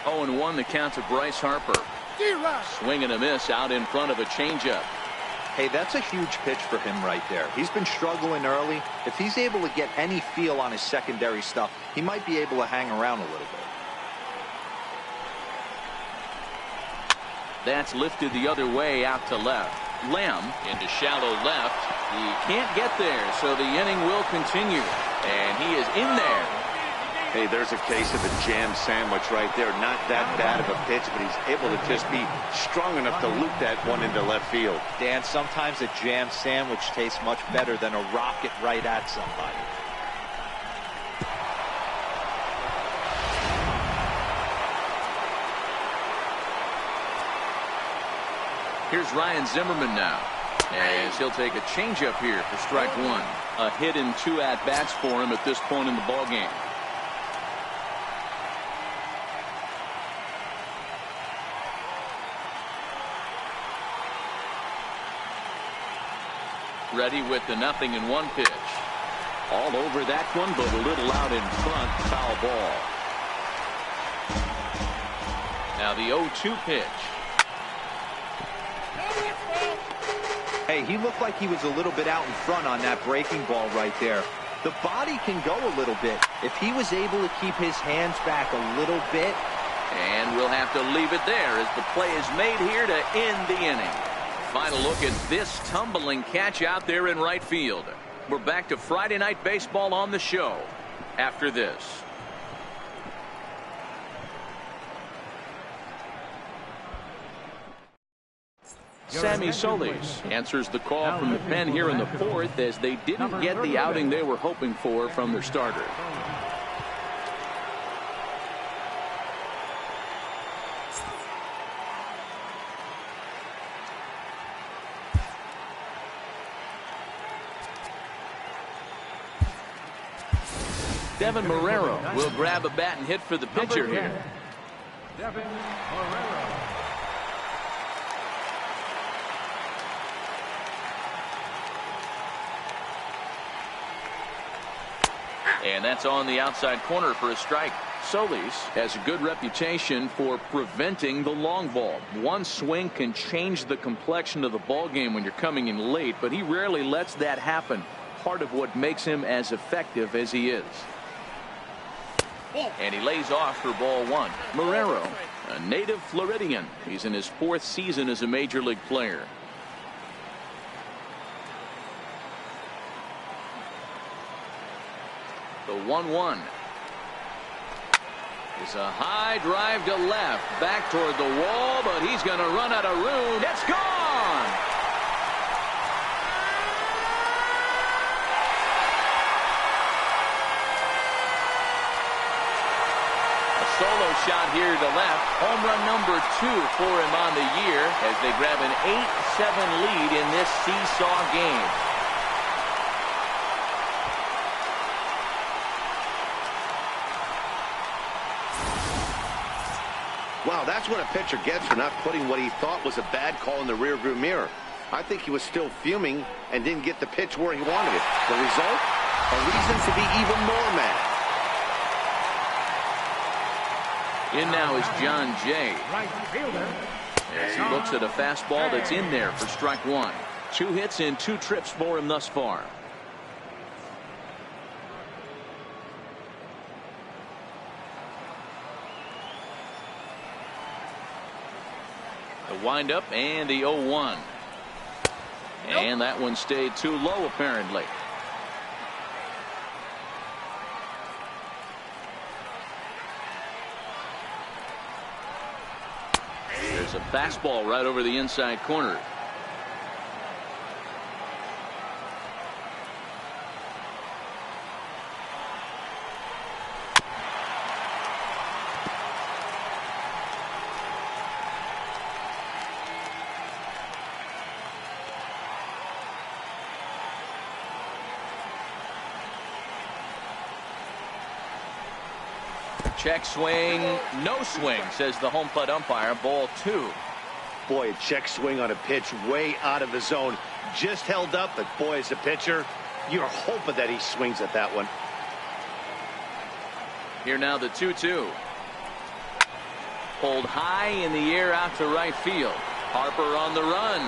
Oh, and 1 the count to Bryce Harper. Swing and a miss out in front of a changeup. Hey, that's a huge pitch for him right there. He's been struggling early. If he's able to get any feel on his secondary stuff, he might be able to hang around a little bit. That's lifted the other way out to left. Lamb into shallow left. He can't get there, so the inning will continue. And he is in there. Hey, there's a case of a jam sandwich right there. Not that bad of a pitch, but he's able to just be strong enough to loop that one into left field. Dan, sometimes a jam sandwich tastes much better than a rocket right at somebody. Here's Ryan Zimmerman now, as he'll take a changeup here for strike 1. A hit in 2 at-bats for him at this point in the ballgame. Ready with the 0-1 pitch. All over that one, but a little out in front. Foul ball. Now the 0-2 pitch. Hey, he looked like he was a little bit out in front on that breaking ball right there. The body can go a little bit. If he was able to keep his hands back a little bit. And we'll have to leave it there as the play is made here to end the inning. Final look at this tumbling catch out there in right field. We're back to Friday Night Baseball on the show after this. Sammy Solis answers the call from the pen here in the 4th, as they didn't get the outing they were hoping for from their starter. Devin Marrero will grab a bat and hit for the pitcher here. Devin Marrero. And that's on the outside corner for a strike. Solis has a good reputation for preventing the long ball. One swing can change the complexion of the ball game when you're coming in late, but he rarely lets that happen. Part of what makes him as effective as he is. And he lays off for ball 1. Marrero, a native Floridian. He's in his 4th season as a major league player. The 1-1 is a high drive to left, back toward the wall, but he's going to run out of room. It's gone. A solo shot here to left. Home run number 2 for him on the year, as they grab an 8-7 lead in this seesaw game. Wow, that's what a pitcher gets for not putting what he thought was a bad call in the rearview mirror. I think he was still fuming and didn't get the pitch where he wanted it. The result? A reason to be even more mad. In now is John Jay, Right fielder. as he looks at a fastball that's in there for strike 1. 2 hits and 2 trips for him thus far. The windup and the 0-1. And that one stayed too low apparently. There's a fastball right over the inside corner. Check swing, no swing, says the home plate umpire. Ball 2. Boy, a check swing on a pitch way out of the zone. Just held up, but boy, as a pitcher, you're hoping that he swings at that one. Here now the 2-2. Pulled high in the air out to right field. Harper on the run.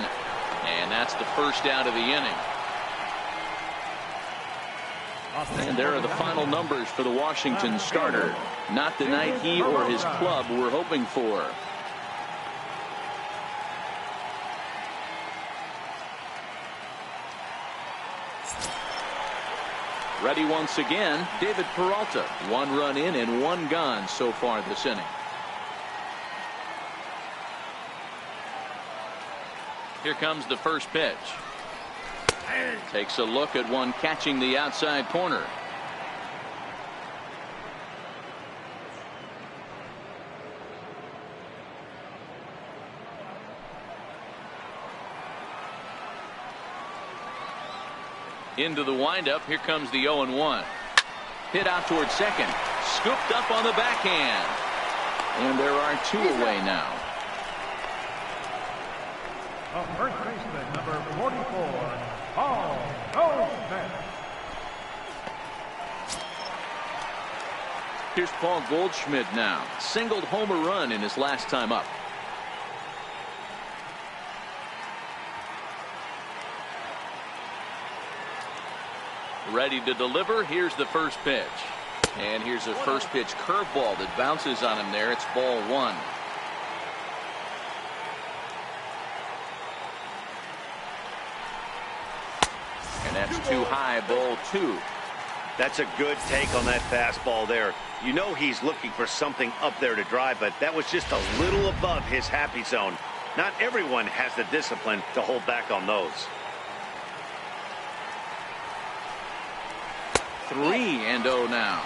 And that's the first out of the inning. And there are the final numbers for the Washington starter. Not the night he or his club were hoping for. Ready once again, David Peralta. 1 run in and 1 gone so far this inning. Here comes the first pitch. Takes a look at one catching the outside corner. Into the windup. Here comes the 0-1. Hit out towards second. Scooped up on the backhand. And there are 2 away now. First baseman, number 44, Paul. Here's Paul Goldschmidt now. Singled home a run in his last time up. Ready to deliver. Here's the first pitch. And here's a first pitch curveball that bounces on him there. It's ball 1. And that's too high, ball 2. That's a good take on that fastball there. You know he's looking for something up there to drive, but that was just a little above his happy zone. Not everyone has the discipline to hold back on those. 3-0 now.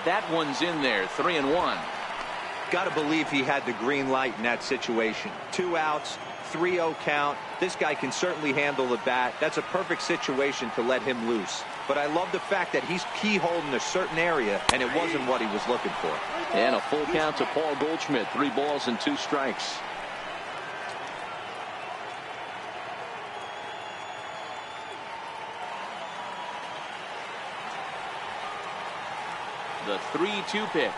That one's in there. 3-1. Got to believe he had the green light in that situation. 2 outs, 3-0 count. This guy can certainly handle the bat. That's a perfect situation to let him loose. But I love the fact that he's keyholed in a certain area, and it wasn't what he was looking for. And a full count to Paul Goldschmidt. 3 balls and 2 strikes. The 3-2 pitch.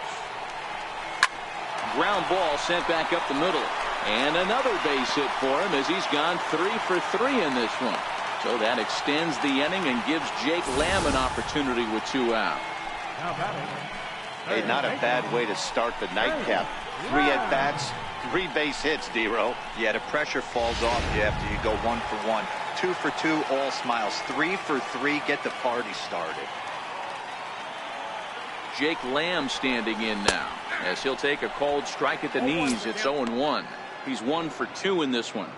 Ground ball sent back up the middle. And another base hit for him as he's gone 3 for 3 in this one. So that extends the inning and gives Jake Lamb an opportunity with 2 out. Hey, not a bad way to start the nightcap. 3 at-bats, 3 base hits, D-Row. Yeah, the pressure falls off you after you go 1 for 1. 2 for 2, all smiles. 3 for 3, get the party started. Jake Lamb standing in now as he'll take a called strike at the knees. It's 0-1. He's 1 for 2 in this one.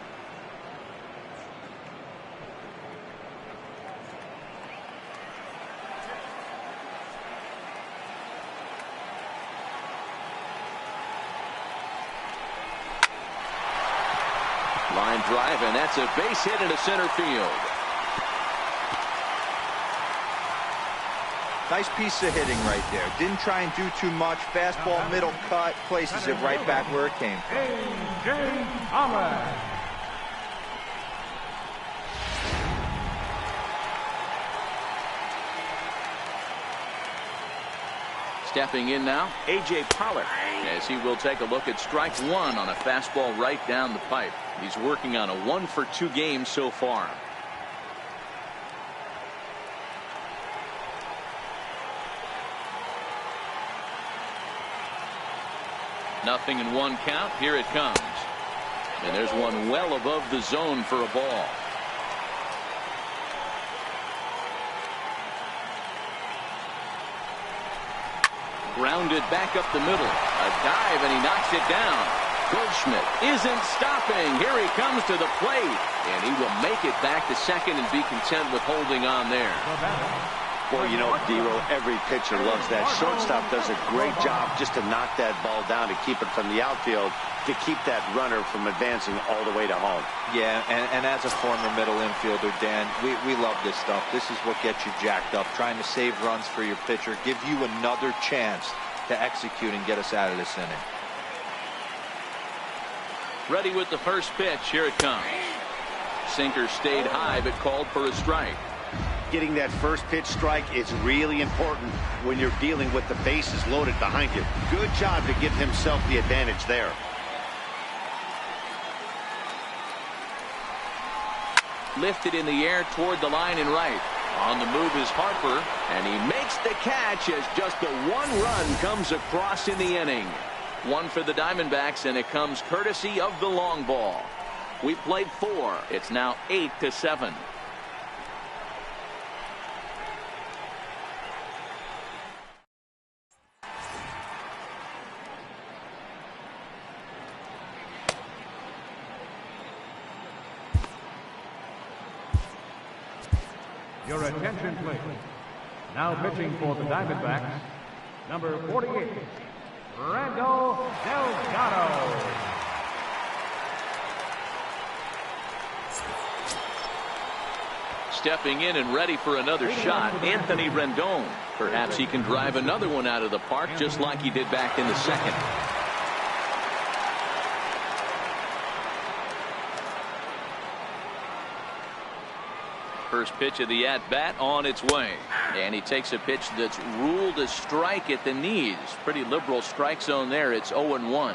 Line drive, and that's a base hit into center field. Nice piece of hitting right there. Didn't try and do too much. Fastball, middle cut, places it right back where it came from. A.J. Thomas. Stepping in now, A.J. Pollard, as he will take a look at strike 1 on a fastball right down the pipe. He's working on a 1 for 2 game so far. Nothing in 1 count. Here it comes. And there's one well above the zone for a ball. Grounded back up the middle. A dive, and he knocks it down. Goldschmidt isn't stopping. Here he comes to the plate. And he will make it back to second and be content with holding on there. Boy, you know, Dero, every pitcher loves that. Shortstop does a great job just to knock that ball down, to keep it from the outfield, to keep that runner from advancing all the way to home. Yeah, and as a former middle infielder, Dan, we love this stuff. This is what gets you jacked up, trying to save runs for your pitcher, give you another chance to execute and get us out of this inning. Ready with the first pitch. Here it comes. Sinker stayed high, but called for a strike. Getting that first pitch strike is really important when you're dealing with the bases loaded behind you. Good job to give himself the advantage there. Lifted in the air toward the line and right. On the move is Harper, and he makes the catch as just the one run comes across in the inning. One for the Diamondbacks, and it comes courtesy of the long ball. We played 4. It's now 8-7. Your attention, please. Now pitching for the Diamondbacks, number 48, Randall Delgado. Stepping in and ready for another shot, Anthony Rendon. Perhaps he can drive another one out of the park just like he did back in the second. First pitch of the at-bat on its way. And he takes a pitch that's ruled a strike at the knees. Pretty liberal strike zone there. It's 0-1.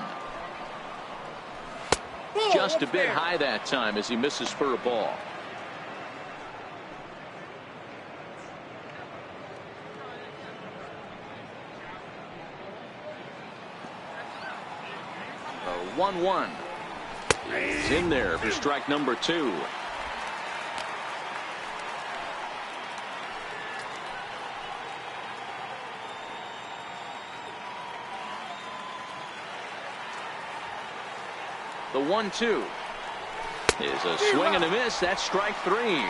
Just a bit high that time as he misses for a ball. A 1-1. He's in there for strike number 2. The 1-2 is a swing and a miss. That's strike 3.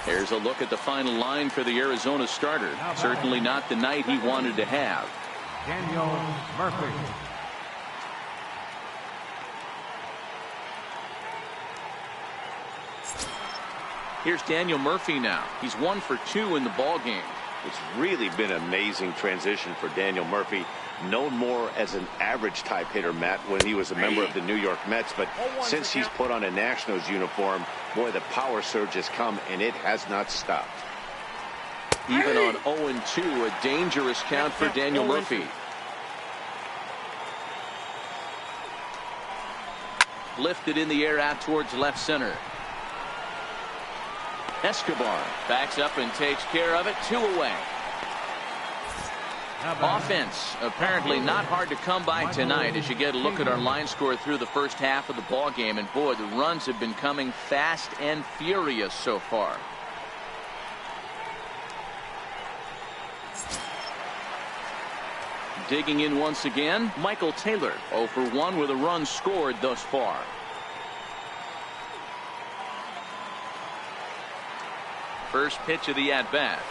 Here's a look at the final line for the Arizona starter. Certainly not the night he wanted to have. Daniel Murphy. Here's Daniel Murphy now. He's 1 for 2 in the ball game. It's really been an amazing transition for Daniel Murphy, known more as an average type hitter, Matt, when he was a member of the New York Mets. But since he's put on a Nationals uniform, boy, the power surge has come, and it has not stopped. Even on 0-2, a dangerous count for Daniel Murphy. Lifted in the air out towards left center. Escobar backs up and takes care of it. 2 away. Offense apparently not hard to come by tonight as you get a look at our line score through the first half of the ball game. And boy, the runs have been coming fast and furious so far. Digging in once again, Michael Taylor, 0 for 1 with a run scored thus far. First pitch of the at-bat.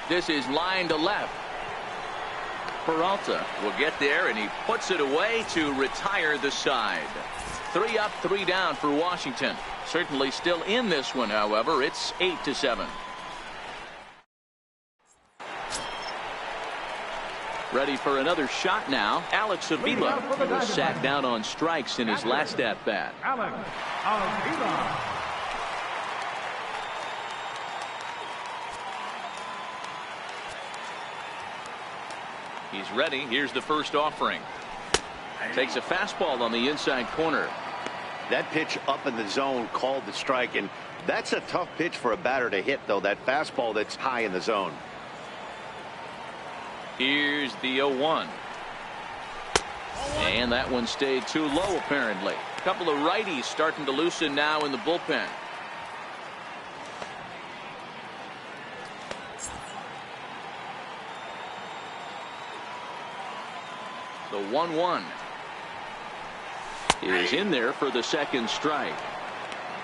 This is line to left. Peralta will get there, and he puts it away to retire the side. 3 up, 3 down for Washington. Certainly still in this one, however. It's 8-7. Ready for another shot now. Alex Avila was sat down on strikes in his last at-bat. Alex Avila. He's ready. Here's the first offering. Takes a fastball on the inside corner. That pitch up in the zone called the strike, and that's a tough pitch for a batter to hit, though, that fastball that's high in the zone. Here's the 0-1. And that one stayed too low, apparently. A couple of righties starting to loosen now in the bullpen. The 1-1 is in there for the second strike.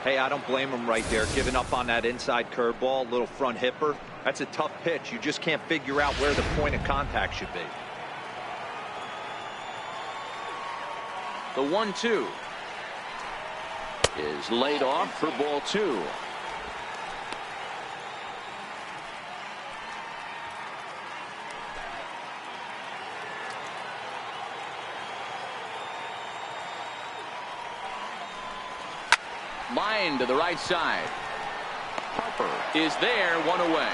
Hey, I don't blame him right there, giving up on that inside curveball, little front hipper. That's a tough pitch. You just can't figure out where the point of contact should be. The 1-2 is laid off for ball 2. Line to the right side. Harper is there, 1 away.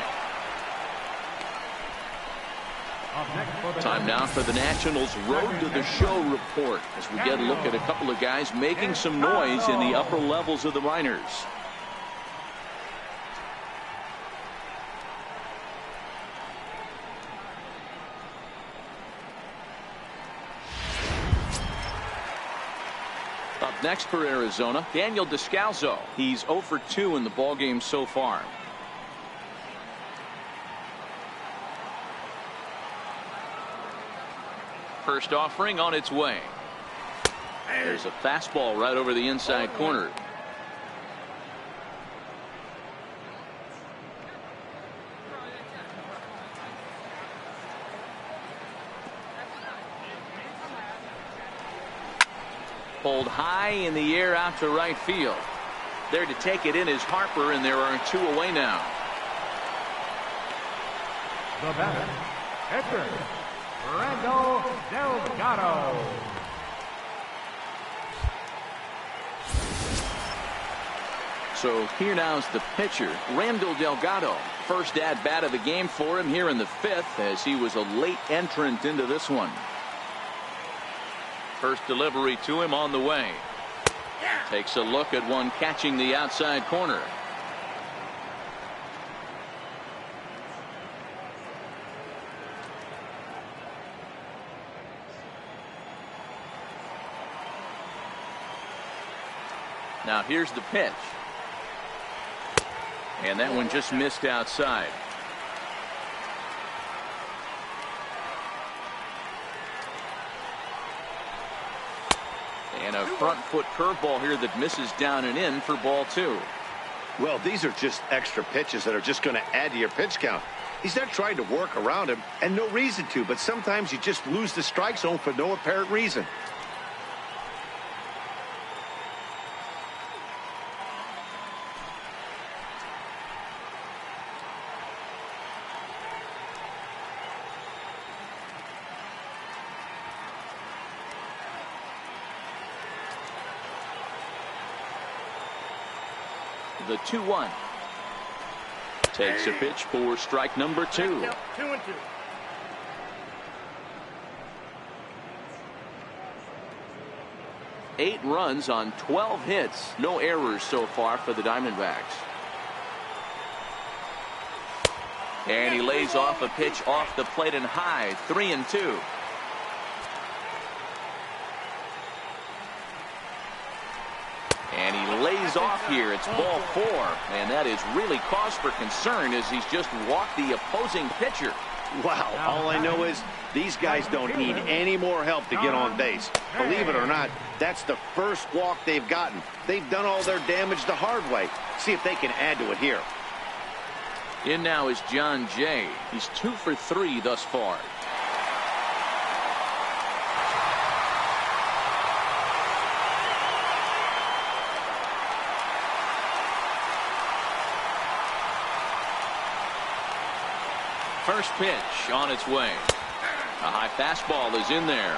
Time now for the Nationals Road to the Show report as we get a look at a couple of guys making some noise in the upper levels of the minors. Up next for Arizona, Daniel Descalso. He's 0 for 2 in the ballgame so far. First offering on its way. There's a fastball right over the inside corner. Pulled high in the air out to right field. There to take it in is Harper, and there are 2 away now. The batter, Hector Randall Delgado. So here now's the pitcher, Randall Delgado. First at bat of the game for him here in the 5th, as he was a late entrant into this one. First delivery to him on the way. Takes a look at one catching the outside corner. Now here's the pitch. And that one just missed outside. And a front foot curveball here that misses down and in for ball 2. Well, these are just extra pitches that are just going to add to your pitch count. He's not trying to work around him, and no reason to, but sometimes you just lose the strike zone for no apparent reason. The 2-1 takes a pitch for strike number 2. 2-2. 8 runs on 12 hits. No errors so far for the Diamondbacks. And he lays off a pitch off the plate and high. 3-2. And he lays off here. It's ball 4. And that is really cause for concern as he's just walked the opposing pitcher. Wow. All I know is these guys don't need any more help to get on base. Believe it or not, that's the first walk they've gotten. They've done all their damage the hard way. See if they can add to it here. In now is John Jay. He's 2 for 3 thus far. First pitch on its way. A high fastball is in there.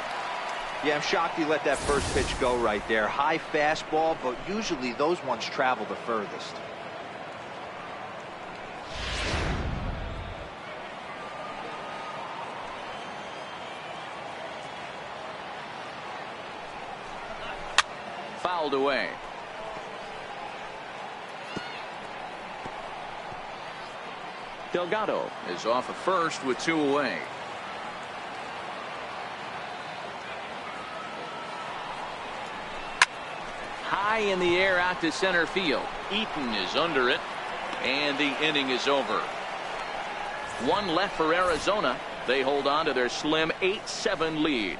Yeah, I'm shocked he let that first pitch go right there. High fastball, but usually those ones travel the furthest. Fouled away. Delgado is off of first with 2 away. High in the air out to center field. Eaton is under it, and the inning is over. 1 left for Arizona. They hold on to their slim 8-7 lead.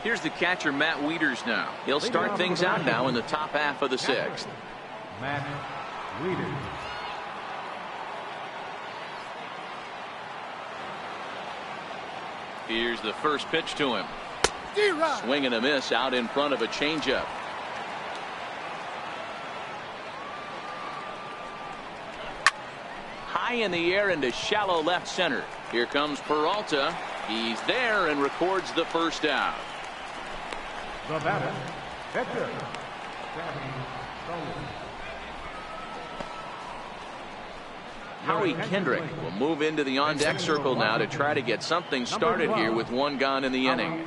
Here's the catcher, Matt Wieters now. He'll start things out now in the top half of the sixth. Matt Wieters. Here's the first pitch to him. Swing and a miss out in front of a changeup. High in the air into shallow left center. Here comes Peralta. He's there and records the first out. The batter, pitcher. Howie Kendrick will move into the on-deck circle now to try to get something started here with one gone in the inning.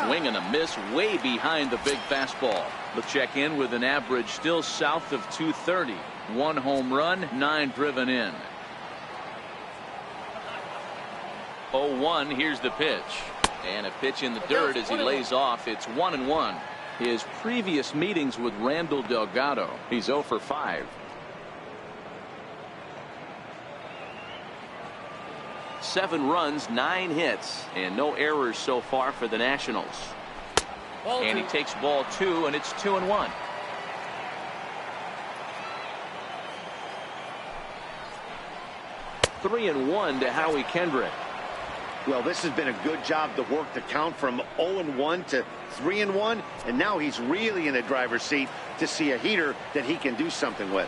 Swing and a miss way behind the big fastball. They'll check in with an average still south of 230. 1 home run, 9 driven in. 0-1. Here's the pitch. And a pitch in the dirt as he lays off. It's 1-1. His previous meetings with Randall Delgado, he's 0 for 5. Seven runs, 9 hits, and no errors so far for the Nationals. And he takes ball 2, and it's 2-1. Three and 1 to Howie Kendrick. Well, this has been a good job to work the count from 0-1 to 3-1, and now he's really in the driver's seat to see a heater that he can do something with.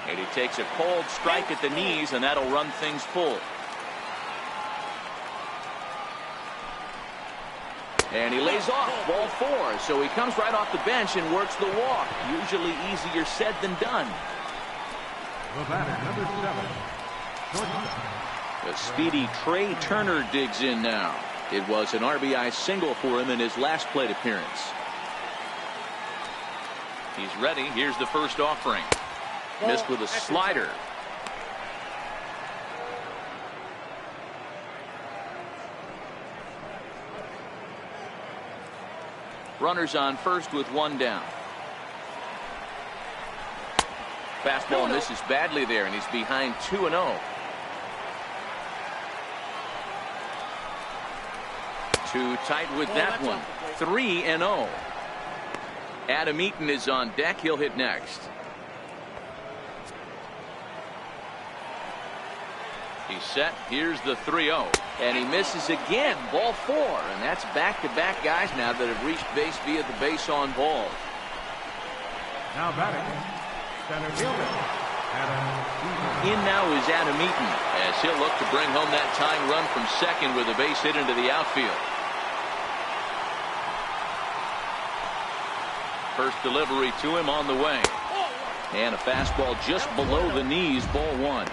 And he takes a cold strike at the knees, and that'll run things full. And he lays off ball 4, so he comes right off the bench and works the walk. Usually easier said than done. The batter, number 7. The speedy Trey Turner digs in now. It was an RBI single for him in his last plate appearance. He's ready. Here's the first offering. Missed with a slider. Runners on first with 1 down. Fastball misses badly there, and he's behind 2-0. 2 tight with that one. 3-0. Adam Eaton is on deck. He'll hit next. He's set. Here's the 3-0. And he misses again. Ball 4. And that's back-to-back guys now that have reached base via the base on balls. Now batting, center fielder, Adam Eaton. In now is Adam Eaton as he'll look to bring home that tying run from second with a base hit into the outfield. First delivery to him on the way. And a fastball just below the knees, ball 1.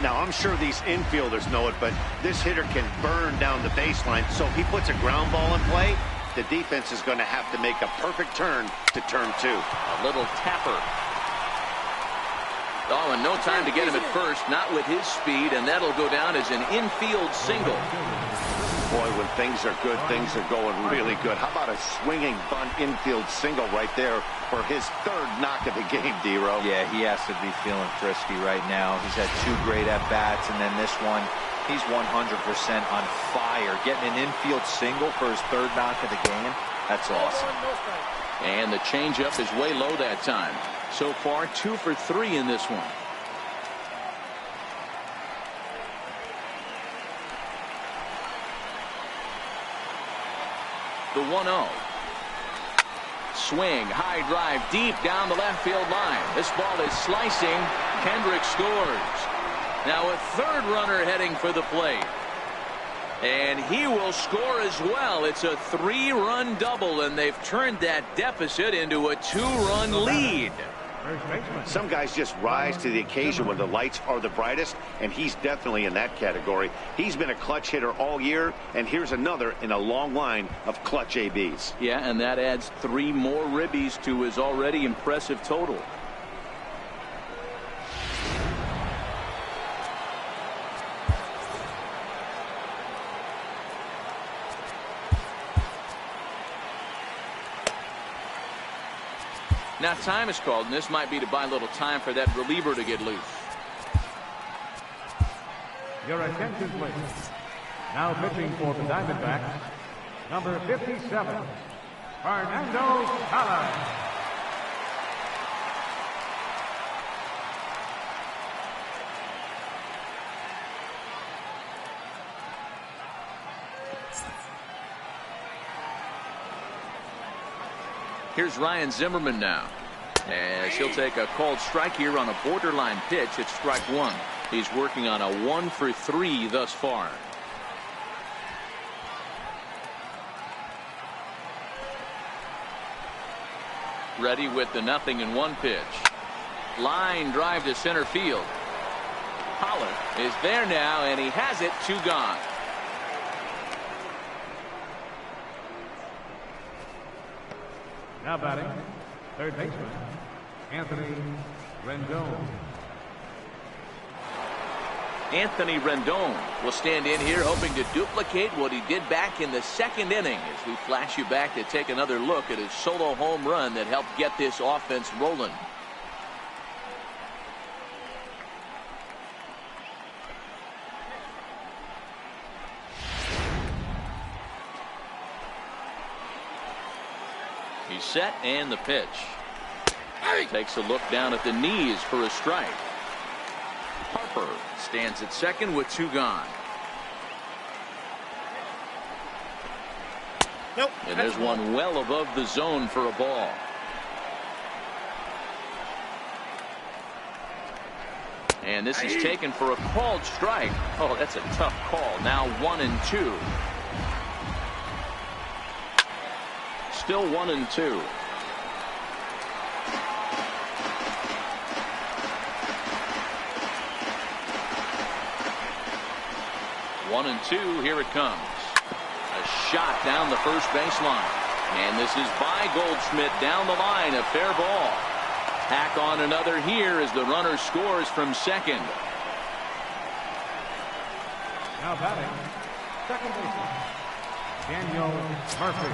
Now, I'm sure these infielders know it, but this hitter can burn down the baseline. So if he puts a ground ball in play, the defense is going to have to make a perfect turn to turn 2. A little tapper. Oh, and no time to get him at first, not with his speed, and that'll go down as an infield single. Boy, when things are good, things are going really good. How about a swinging bunt infield single right there for his 3rd knock of the game, D-Row? Yeah, he has to be feeling frisky right now. He's had 2 great at-bats, and then this one, he's 100% on fire. Getting an infield single for his 3rd knock of the game, that's awesome. And the changeup is way low that time. So far, 2 for 3 in this one. The 1-0. Swing, high drive, deep down the left field line. This ball is slicing. Kendrick scores. Now a 3rd runner heading for the plate. And he will score as well. It's a 3-run double, and they've turned that deficit into a 2-run lead. Some guys just rise to the occasion when the lights are the brightest, and he's definitely in that category. He's been a clutch hitter all year, and here's another in a long line of clutch ABs. Yeah, and that adds 3 more ribbies to his already impressive total. Now time is called, and this might be to buy a little time for that reliever to get loose. Your attention, please. Now pitching for the Diamondbacks, number 57, Fernando Salas. Here's Ryan Zimmerman now, as he'll take a called strike here on a borderline pitch at strike one. He's working on a 1-for-3 thus far. Ready with the 0-1 pitch. Line drive to center field. Hallo is there now, and he has it. 2 gone. Now batting, third baseman, Anthony Rendon. Anthony Rendon will stand in here hoping to duplicate what he did back in the second inning, as we flash you back to take another look at his solo home run that helped get this offense rolling. He's set, and the pitch. Takes a look down at the knees for a strike. Harper stands at second with 2 gone. Nope. And there's one well above the zone for a ball. And this is taken for a called strike. Oh, that's a tough call. Now 1-2. Still 1-2. One and two. Here it comes. A shot down the first baseline. And this is by Goldschmidt down the line. A fair ball. Tack on another here as the runner scores from second. Now batting, second baseman, Daniel Murphy.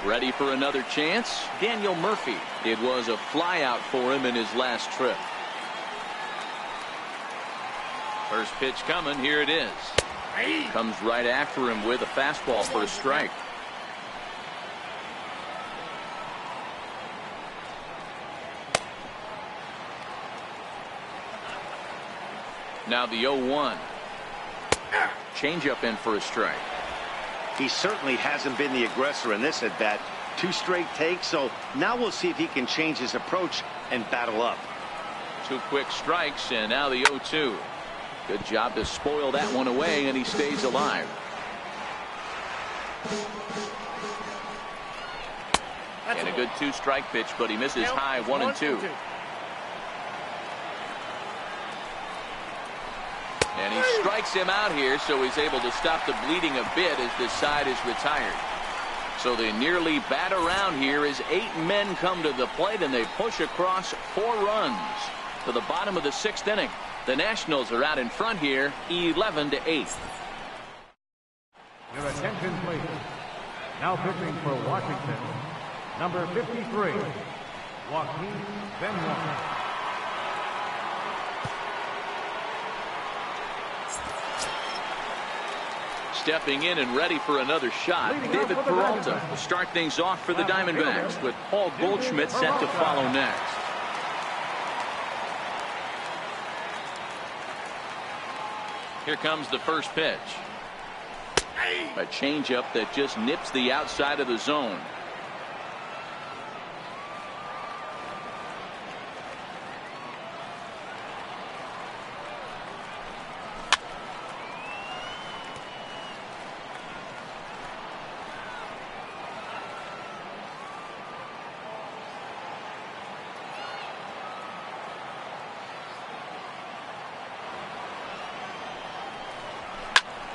Ready for another chance? Daniel Murphy. It was a flyout for him in his last trip. First pitch coming. Here it is. Comes right after him with a fastball for a strike. Now the 0-1. Changeup in for a strike. He certainly hasn't been the aggressor in this at bat. 2 straight takes, so now we'll see if he can change his approach and battle up. 2 quick strikes, and now the 0-2. Good job to spoil that one away, and he stays alive. And a good 2-strike pitch, but he misses high. 1-2. And he strikes him out here, so he's able to stop the bleeding a bit as this side is retired. So they nearly bat around here as 8 men come to the plate, and they push across 4 runs to the bottom of the 6th inning. The Nationals are out in front here, 11-8. Your attention, please. Now pitching for Washington, number 53, Joaquin Benoit. Stepping in and ready for another shot, David Peralta will start things off for the Diamondbacks, with Paul Goldschmidt set to follow next. Here comes the first pitch. A changeup that just nips the outside of the zone.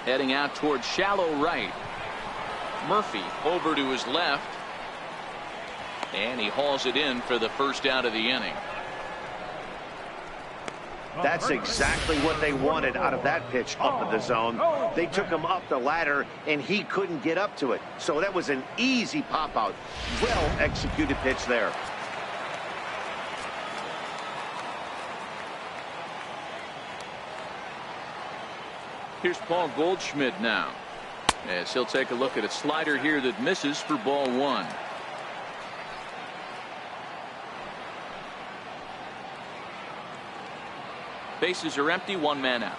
Heading out towards shallow right. Murphy over to his left. And he hauls it in for the first out of the inning. That's exactly what they wanted out of that pitch up in the zone. They took him up the ladder, and he couldn't get up to it. So that was an easy pop-out. Well-executed pitch there. Here's Paul Goldschmidt now, as he'll take a look at a slider here that misses for ball 1. Bases are empty, 1 man out.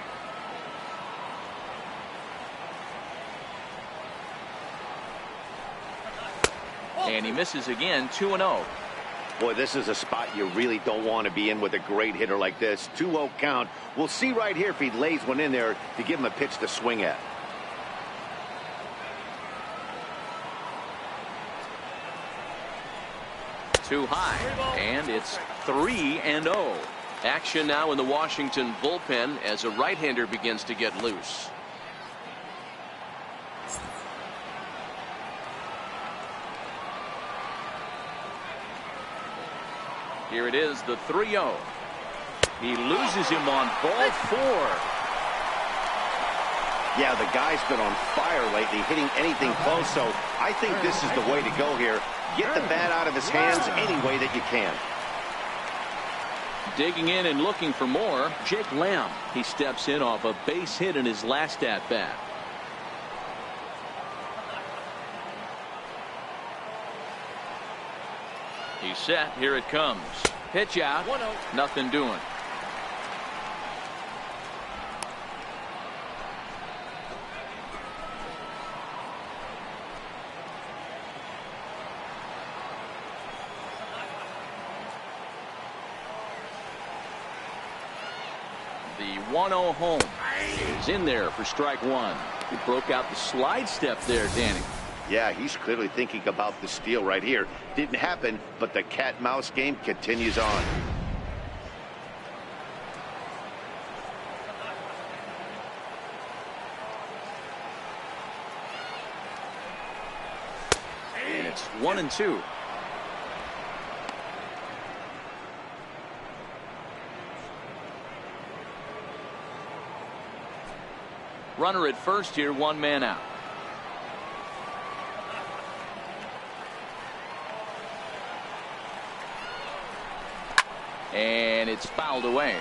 And he misses again, 2-0. Boy, this is a spot you really don't want to be in with a great hitter like this. 2-0 count. We'll see right here if he lays one in there to give him a pitch to swing at. Too high, and it's 3-0. Action now in the Washington bullpen as a right-hander begins to get loose. Here it is, the 3-0. He loses him on ball 4. Yeah, the guy's been on fire lately, hitting anything close, so I think this is the way to go here. Get the bat out of his hands any way that you can. Digging in and looking for more, Jake Lamb. He steps in off a base hit in his last at-bat. He's set. Here it comes. Pitch out. 1-0. Nothing doing. The 1-0 home is in there for strike 1. He broke out the slide step there, Danny. Yeah, he's clearly thinking about the steal right here. Didn't happen, but the cat-mouse game continues on. And it's 1-2. Runner at first here, 1 man out. And it's fouled away.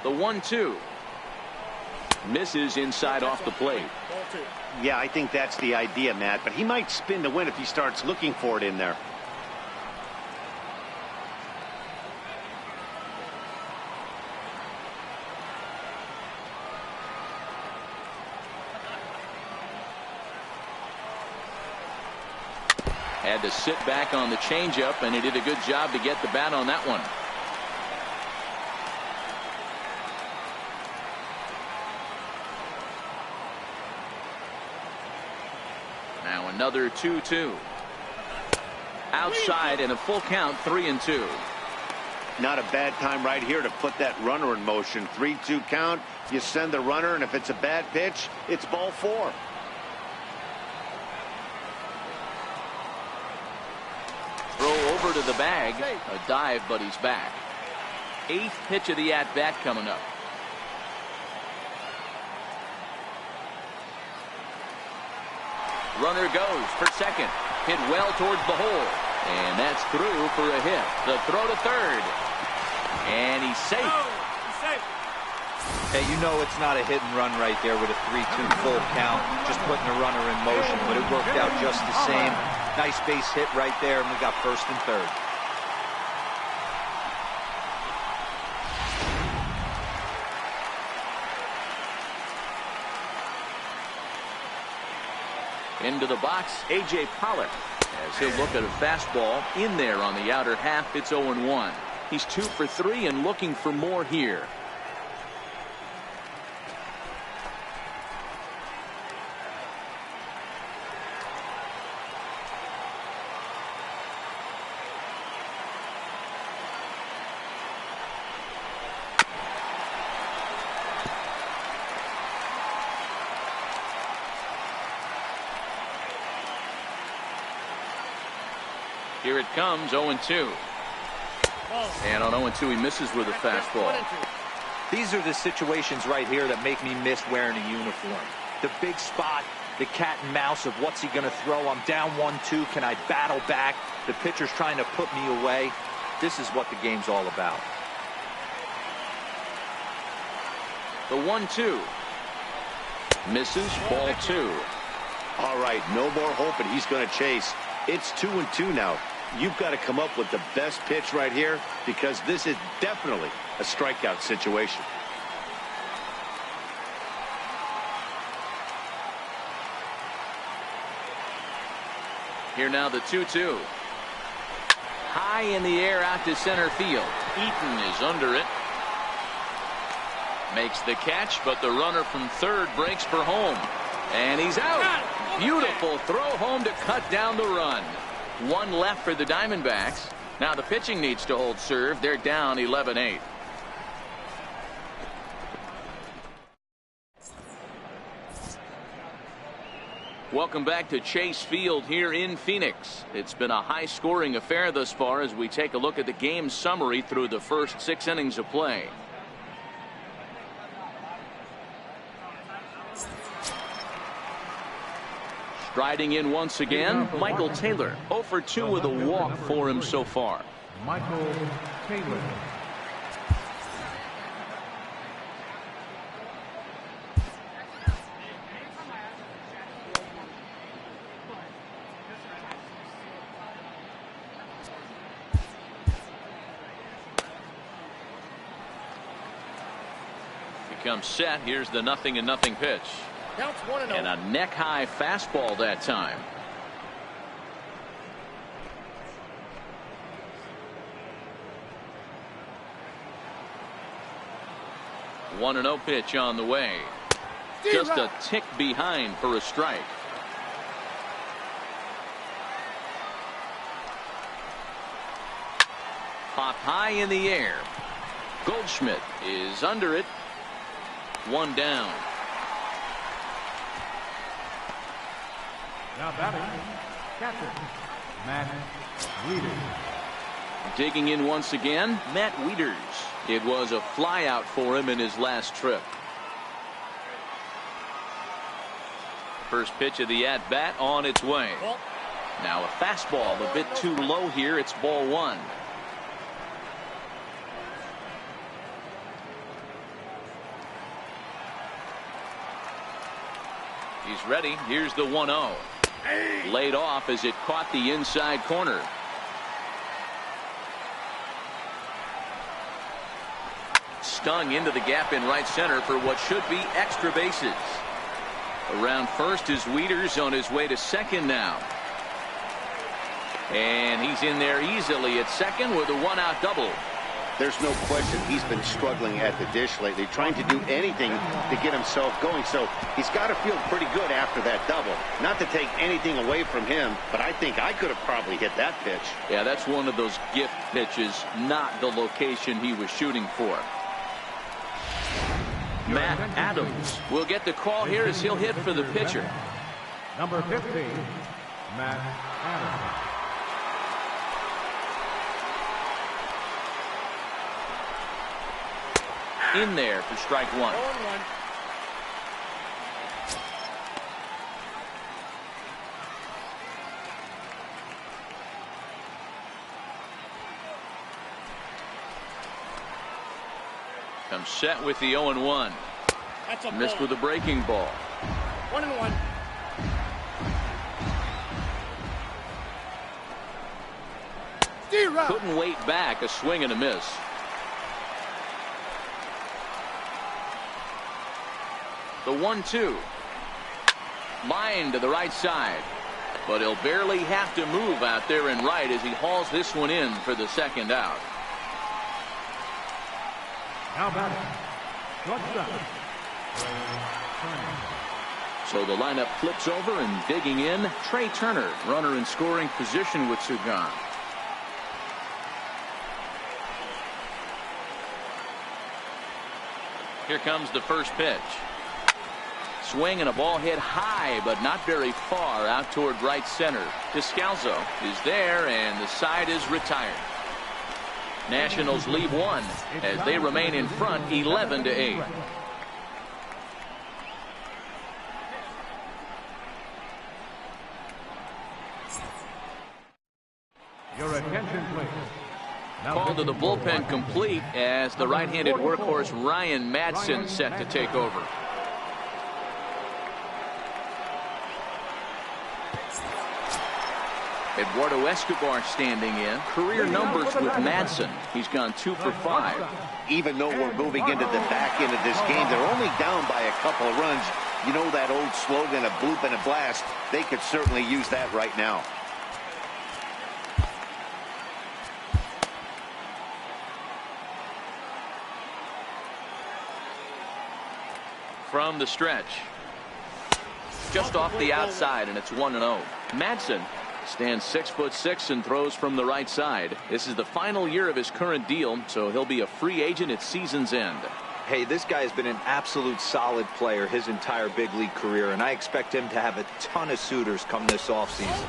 The 1-2 misses inside off the plate. Ball 2. Yeah, I think that's the idea, Matt, but he might spin to win if he starts looking for it in there. Had to sit back on the changeup, and he did a good job to get the bat on that one. Now another 2-2. Outside and a full count, 3-2. Not a bad time right here to put that runner in motion. 3-2 count. You send the runner, and if it's a bad pitch, it's ball 4. Over to the bag, a dive, but he's back. 8th pitch of the at-bat coming up. Runner goes for second, hit well towards the hole, and that's through for a hit. The throw to third, and he's safe. Hey, you know it's not a hit and run right there with a 3-2 full count, just putting the runner in motion, but it worked out just the same. Nice base hit right there, and we got first and third. Into the box, A.J. Pollock, as he'll look at a fastball in there on the outer half. It's 0-1. He's 2 for 3 and looking for more here. Here it comes, 0-2. And on 0-2, he misses with a fastball. These are the situations right here that make me miss wearing a uniform. The big spot, the cat and mouse of what's he going to throw. I'm down 1-2. Can I battle back? The pitcher's trying to put me away. This is what the game's all about. The 1-2. Misses, ball 2. All right, no more hoping he's going to chase. It's 2-2 now. You've got to come up with the best pitch right here, because this is definitely a strikeout situation. Here now the 2-2. High in the air out to center field. Eaton is under it. Makes the catch, but the runner from third breaks for home. And he's out. Beautiful throw home to cut down the run. One left for the Diamondbacks. Now the pitching needs to hold serve. They're down 11-8. Welcome back to Chase Field here in Phoenix. It's been a high-scoring affair thus far as we take a look at the game summary through the first 6 innings of play. Striding in once again, Michael Taylor. 0 for 2 with a walk for him so far. Michael Taylor. Becomes set. Here's the 0-0 pitch. Counts 1-0. And a neck-high fastball that time. The 1-0 pitch on the way. Just a tick behind for a strike. Popped high in the air. Goldschmidt is under it. 1 down. Now batting, catcher, Matt Wieters. Digging in once again, Matt Wieters. It was a flyout for him in his last trip. First pitch of the at-bat on its way. Now a fastball a bit too low here. It's ball 1. He's ready. Here's the 1-0. Laid off as it caught the inside corner. Stung into the gap in right center for what should be extra bases. Around first is Wieters on his way to second now. And he's in there easily at second with a 1-out double. There's no question he's been struggling at the dish lately, trying to do anything to get himself going. So he's got to feel pretty good after that double. Not to take anything away from him, but I think I could have probably hit that pitch. Yeah, that's one of those gift pitches, not the location he was shooting for. Matt Adams will get the call here as he'll hit for the pitcher. Number 15, Matt Adams. In there for strike 1. 0-1. Comes set with the 0-1. That's a Missed ball. with a breaking ball. 1-1. Couldn't wait back. A swing and a miss. The 1-2. Line to the right side. But he'll barely have to move out there in right as he hauls this one in for the second out. Now batting, shortstop. So the lineup flips over and digging in, Trey Turner, runner in scoring position with 2 gone. Here comes the first pitch. Swing and a ball hit high, but not very far out toward right center. Descalzo is there, and the side is retired. Nationals lead 1 as they remain in front 11-8. Your attention, please. Now Call to the pitching for bullpen complete as the right-handed workhorse Ryan Madsen set to take over. Eduardo Escobar standing in. Career numbers with Madsen. He's gone 2 for 5. Even though we're moving into the back end of this game, they're only down by a couple of runs. You know that old slogan, a bloop and a blast. They could certainly use that right now. From the stretch. Just off the outside, and it's 1-0. Madsen stands 6'6" and throws from the right side. This is the final year of his current deal, so he'll be a free agent at season's end. Hey, this guy has been an absolute solid player his entire big league career, and I expect him to have a ton of suitors come this offseason.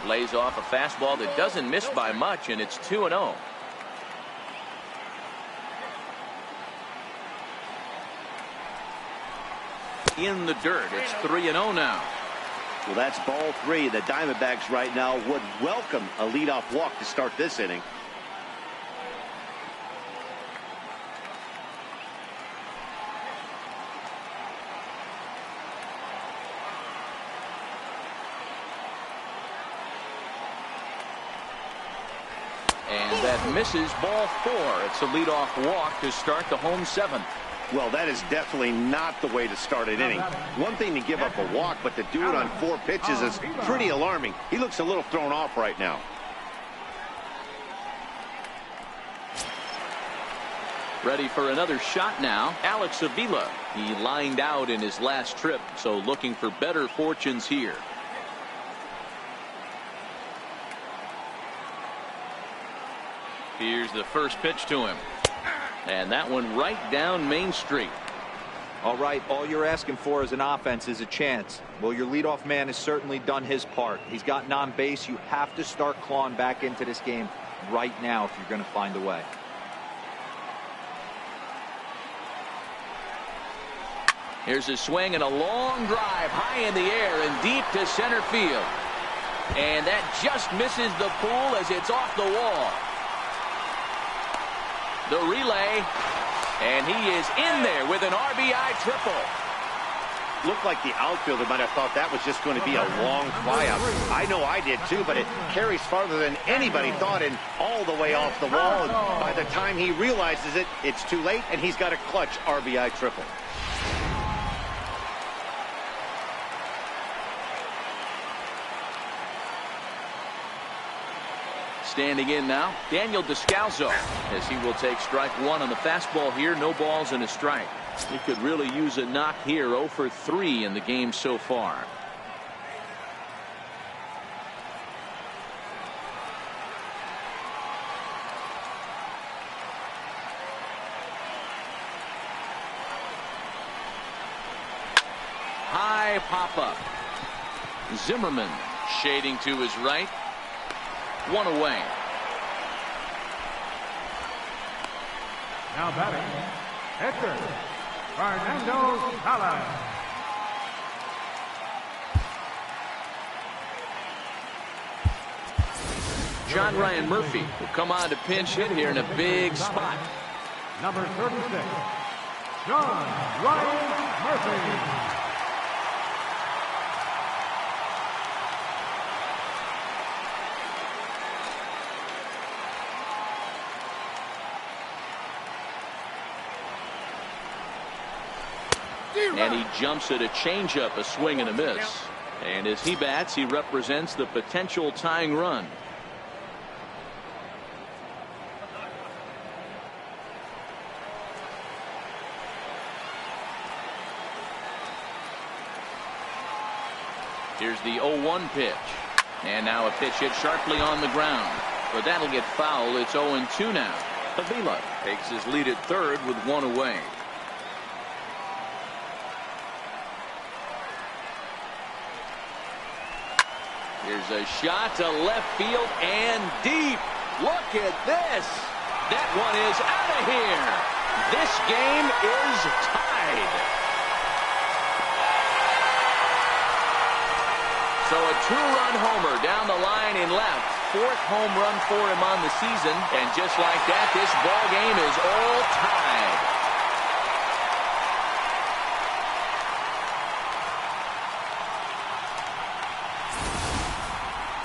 Lays off a fastball that doesn't miss by much, and it's 2-0. In the dirt, it's 3-0 now. Well, that's ball 3. The Diamondbacks right now would welcome a leadoff walk to start this inning. And that misses, ball 4. It's a leadoff walk to start the home 7th. Well, that is definitely not the way to start an inning. One thing to give up a walk, but to do it on 4 pitches is pretty alarming. He looks a little thrown off right now. Ready for another shot now. Alex Avila. He lined out in his last trip, so looking for better fortunes here. Here's the first pitch to him. And that one right down Main Street. All right, all you're asking for as an offense is a chance. Well, your leadoff man has certainly done his part. He's gotten on base. You have to start clawing back into this game right now if you're going to find a way. Here's a swing and a long drive high in the air and deep to center field. And that just misses the pool as it's off the wall. The relay, and he is in there with an RBI triple. Looked like the outfielder might have thought that was just going to be a long flyout. I know I did too, but it carries farther than anybody thought and all the way off the wall. And by the time he realizes it, it's too late, and he's got a clutch RBI triple. Standing in now, Daniel Descalso, as he will take strike 1 on the fastball here. No balls and a strike. He could really use a knock here. 0 for 3 in the game so far. High pop-up. Zimmerman shading to his right. 1 away. Now batting, Edgar Fernando Salas. John Ryan Murphy will come on to pinch hit here in a big spot. Number 36, John Ryan Murphy. And he jumps at a changeup, a swing and a miss. And as he bats, he represents the potential tying run. Here's the 0-1 pitch. And now a pitch hit sharply on the ground. But that'll get foul. It's 0-2 now. Avila takes his lead at third with 1 away. Here's a shot to left field and deep. Look at this. That one is out of here. This game is tied. So a 2-run homer down the line in left. 4th home run for him on the season. And just like that, this ball game is all tied.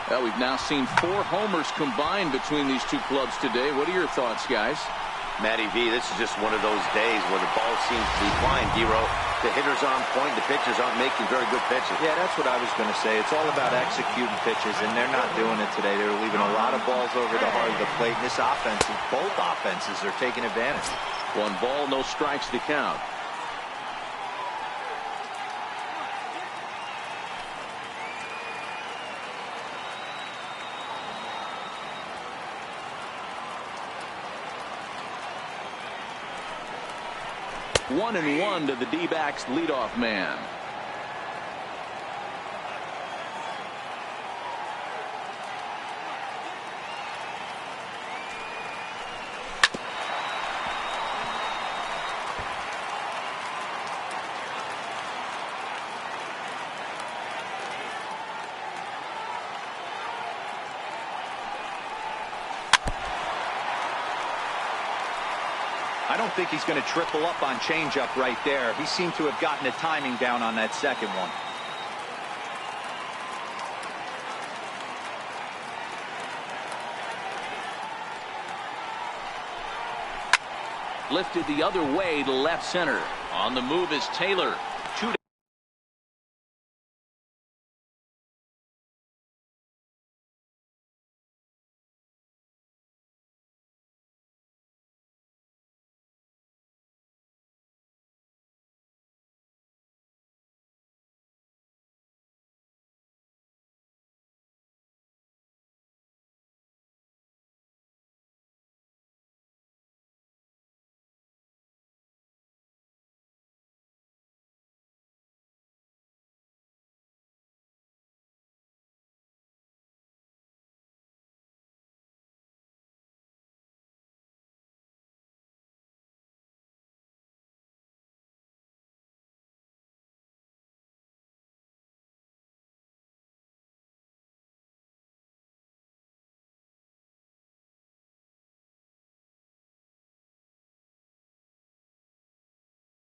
Well, we've now seen 4 homers combined between these two clubs today. What are your thoughts, guys? Matty V, this is just one of those days where the ball seems to be flying, Giro. The hitter's on point, the pitchers aren't making very good pitches. Yeah, that's what I was going to say. It's all about executing pitches, and they're not doing it today. They're leaving a lot of balls over the heart of the plate, and this offense, both offenses are taking advantage. 1 ball, no strikes to count. One and one to the D-backs leadoff man. I don't think he's going to triple up on changeup right there. He seemed to have gotten the timing down on that second one. Lifted the other way to left center. On the move is Taylor. 2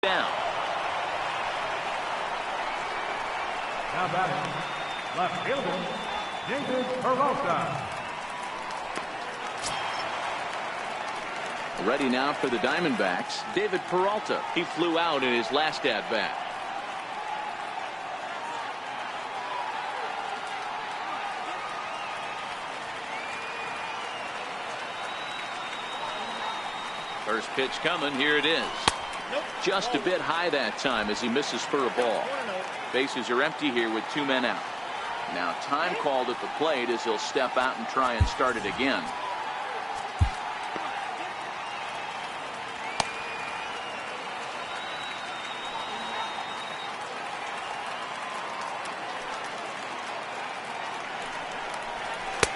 down. Now batting, left fielder, David Peralta. Ready now for the Diamondbacks, David Peralta. He flew out in his last at-bat. First pitch coming. Here it is. Just a bit high that time as he misses for a ball. Bases are empty here with 2 men out. Now time called at the plate as he'll step out and try and start it again.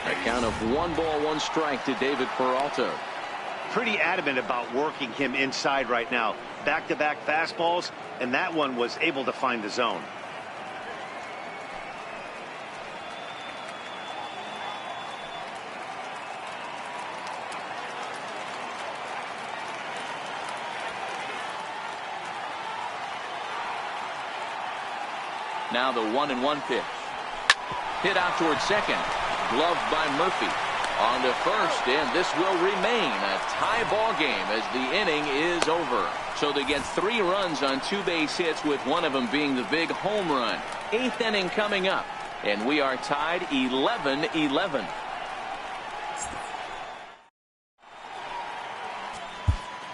A count of 1 ball, 1 strike to David Peralta. Pretty adamant about working him inside right now. Back-to-back fastballs, and that one was able to find the zone. Now the 1-1 pitch. Hit out towards second. Gloved by Murphy. On to first, and this will remain a tie ball game as the inning is over. So they get 3 runs on 2 base hits, with one of them being the big home run. 8th inning coming up, and we are tied 11-11.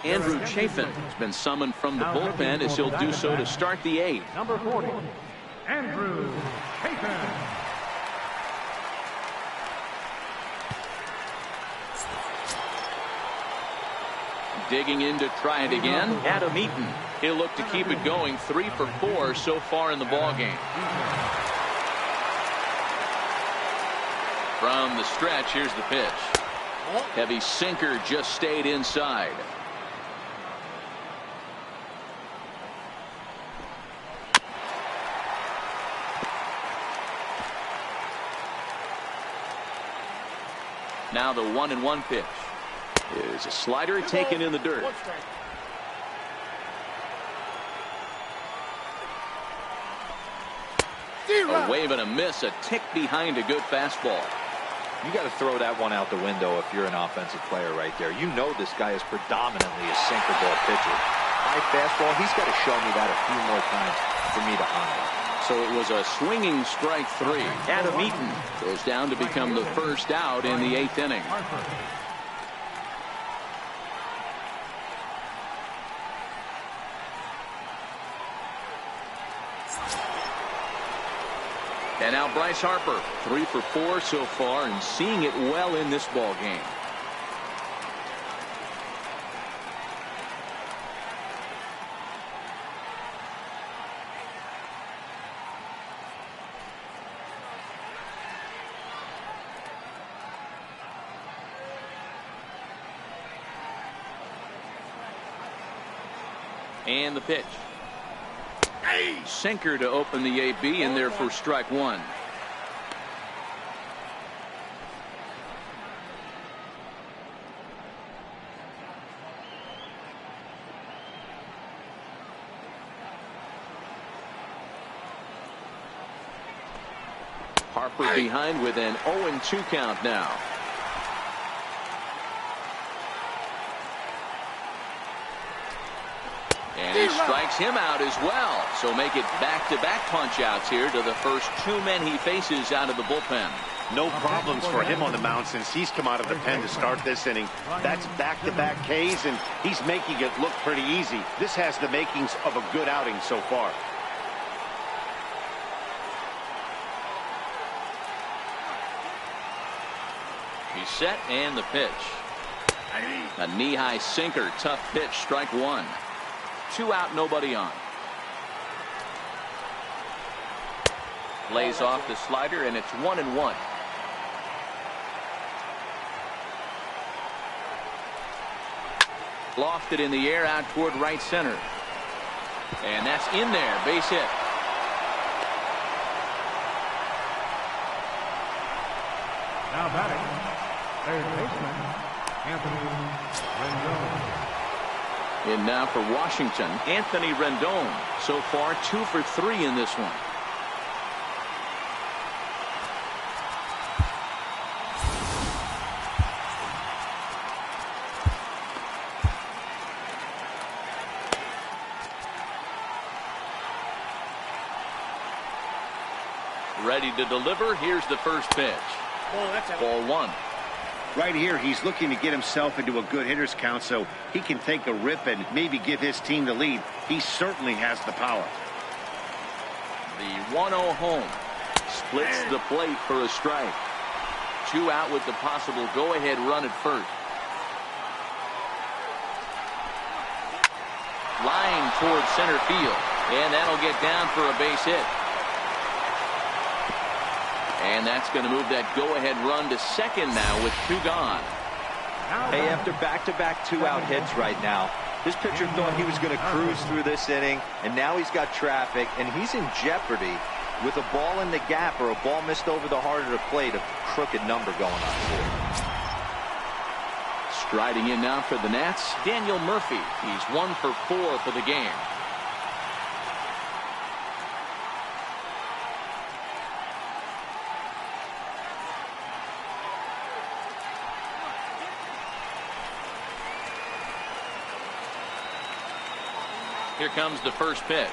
Andrew Chafin has been summoned from the bullpen as he'll do so to start the 8th. Number 40, Andrew Chafin. Digging in to try it again, Adam Eaton. He'll look to keep it going. 3 for 4 so far in the ballgame. From the stretch, here's the pitch. Heavy sinker just stayed inside. Now the 1-1 pitch is a slider taken in the dirt. One strike. A wave and a miss, a tick behind a good fastball. You got to throw that one out the window if you're an offensive player right there. You know this guy is predominantly a sinker ball pitcher. High fastball, he's got to show me that a few more times for me to honor it. So it was a swinging strike 3. Adam Eaton goes down to become the first out in the 8th inning. And now Bryce Harper, 3 for 4 so far and seeing it well in this ball game. And the pitch. Sinker to open the AB, and there for strike 1. Harper behind with an 0-2 count now. And he strikes him out as well. So make it back-to-back punch-outs here to the first 2 men he faces out of the bullpen. No problems for him on the mound since he's come out of the pen to start this inning. That's back-to-back Ks, and he's making it look pretty easy. This has the makings of a good outing so far. He's set, and the pitch. A knee-high sinker, tough pitch, strike 1. 2 out, nobody on. Lays off the slider, and it's 1-1. Lofted in the air out toward right center. And that's in there, base hit. Now batting, third baseman, Anthony Rendon. And now for Washington, Anthony Rendon. So far 2 for 3 in this one. Ready to deliver. Here's the first pitch. Oh, that's out. Ball 1. Right here, he's looking to get himself into a good hitter's count so he can take a rip and maybe give his team the lead. He certainly has the power. The 1-0 home. Splits the plate for a strike. 2 out with the possible go-ahead run at first. Line toward center field. And that'll get down for a base hit. And that's going to move that go-ahead run to second now with 2 gone. Hey, after back-to-back 2-out hits right now, this pitcher thought he was going to cruise through this inning, and now he's got traffic, and he's in jeopardy with a ball in the gap or a ball missed over the heart of the plate, a crooked number going on here. Striding in now for the Nats, Daniel Murphy. He's 1 for 4 for the game. Here comes the first pitch.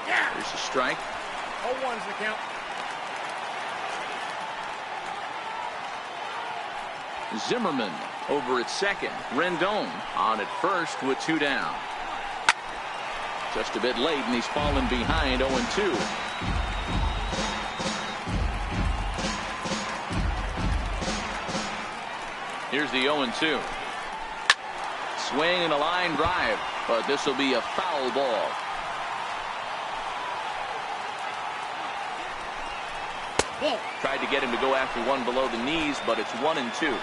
There's a strike. 0-1's the count. Zimmerman over at second. Rendon on at first with 2 down. Just a bit late, and he's fallen behind 0-2. Here's the 0-2. Swing and a line drive, but this will be a foul ball. Tried to get him to go after one below the knees, but it's 1-2.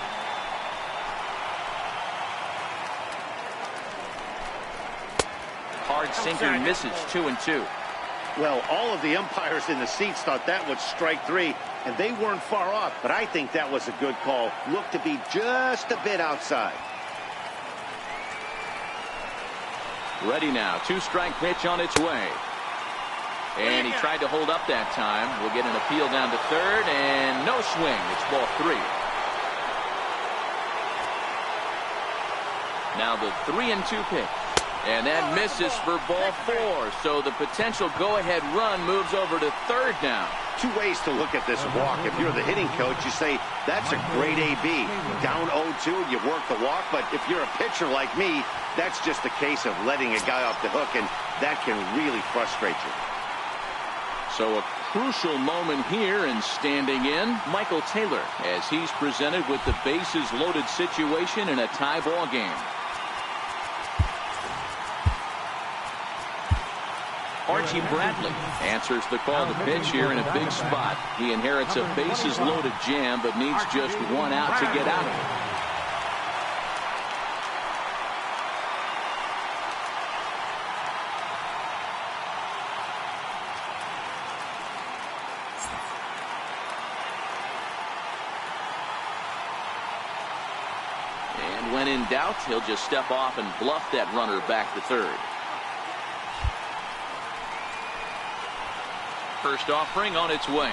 Hard sinker misses, 2-2. Well, all of the umpires in the seats thought that was strike three, and they weren't far off. But I think that was a good call. Looked to be just a bit outside. Ready now. 2-strike pitch on its way. And he tried to hold up that time. We'll get an appeal down to third, and no swing. It's ball 3. Now the 3-2 pitch. And that misses for ball 4. So the potential go-ahead run moves over to third now. Two ways to look at this walk. If you're the hitting coach, you say, that's a great AB. Down 0-2, you work the walk. But if you're a pitcher like me, that's just a case of letting a guy off the hook, and that can really frustrate you. So a crucial moment here, and standing in, Michael Taylor, as he's presented with the bases-loaded situation in a tie ball game. Archie Bradley answers the call to pitch here in a big spot. He inherits a bases-loaded jam, but needs just one out to get out of it. And when in doubt, he'll just step off and bluff that runner back to third. First offering on its way.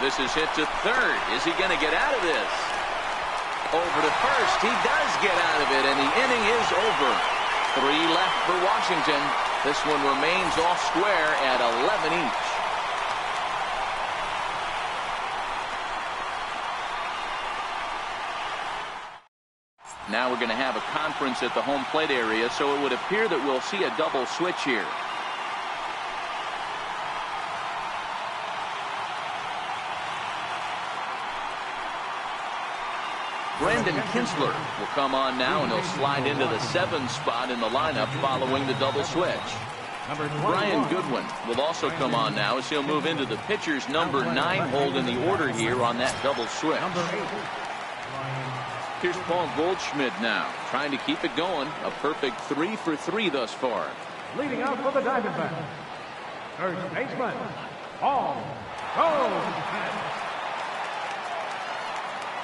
This is hit to third. Is he going to get out of this? Over to first. He does get out of it, and the inning is over. 3 left for Washington. This one remains all square at 11 each. Now we're going to have a conference at the home plate area, so it would appear that we'll see a double switch here. Brandon Kinsler will come on now, and he'll slide into the 7th spot in the lineup following the double switch. Brian Goodwin will also come on now, as he'll move into the pitcher's number 9 hold in the order here on that double switch. Here's Paul Goldschmidt now, trying to keep it going. A perfect 3 for 3 thus far. Leading out for the Diamondbacks, first baseman, Paul Goldschmidt.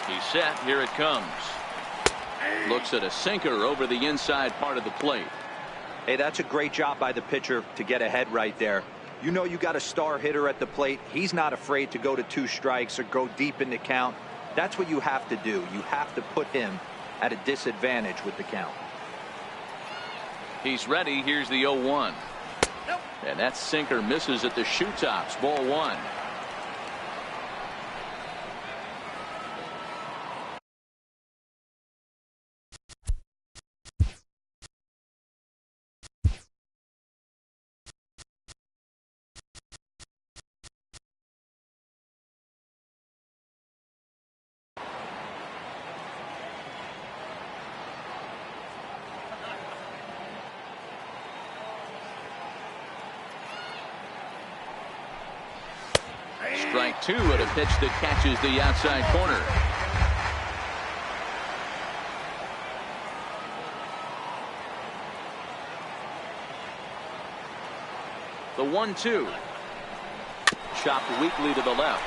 He's set. Here it comes. Looks at a sinker over the inside part of the plate. Hey, that's a great job by the pitcher to get ahead right there. You know you got a star hitter at the plate. He's not afraid to go to 2 strikes or go deep in the count. That's what you have to do. You have to put him at a disadvantage with the count. He's ready. Here's the 0-1. And that sinker misses at the shoe tops. Ball 1. Strike 2 at a pitch that catches the outside corner. The 1-2. Chopped weakly to the left.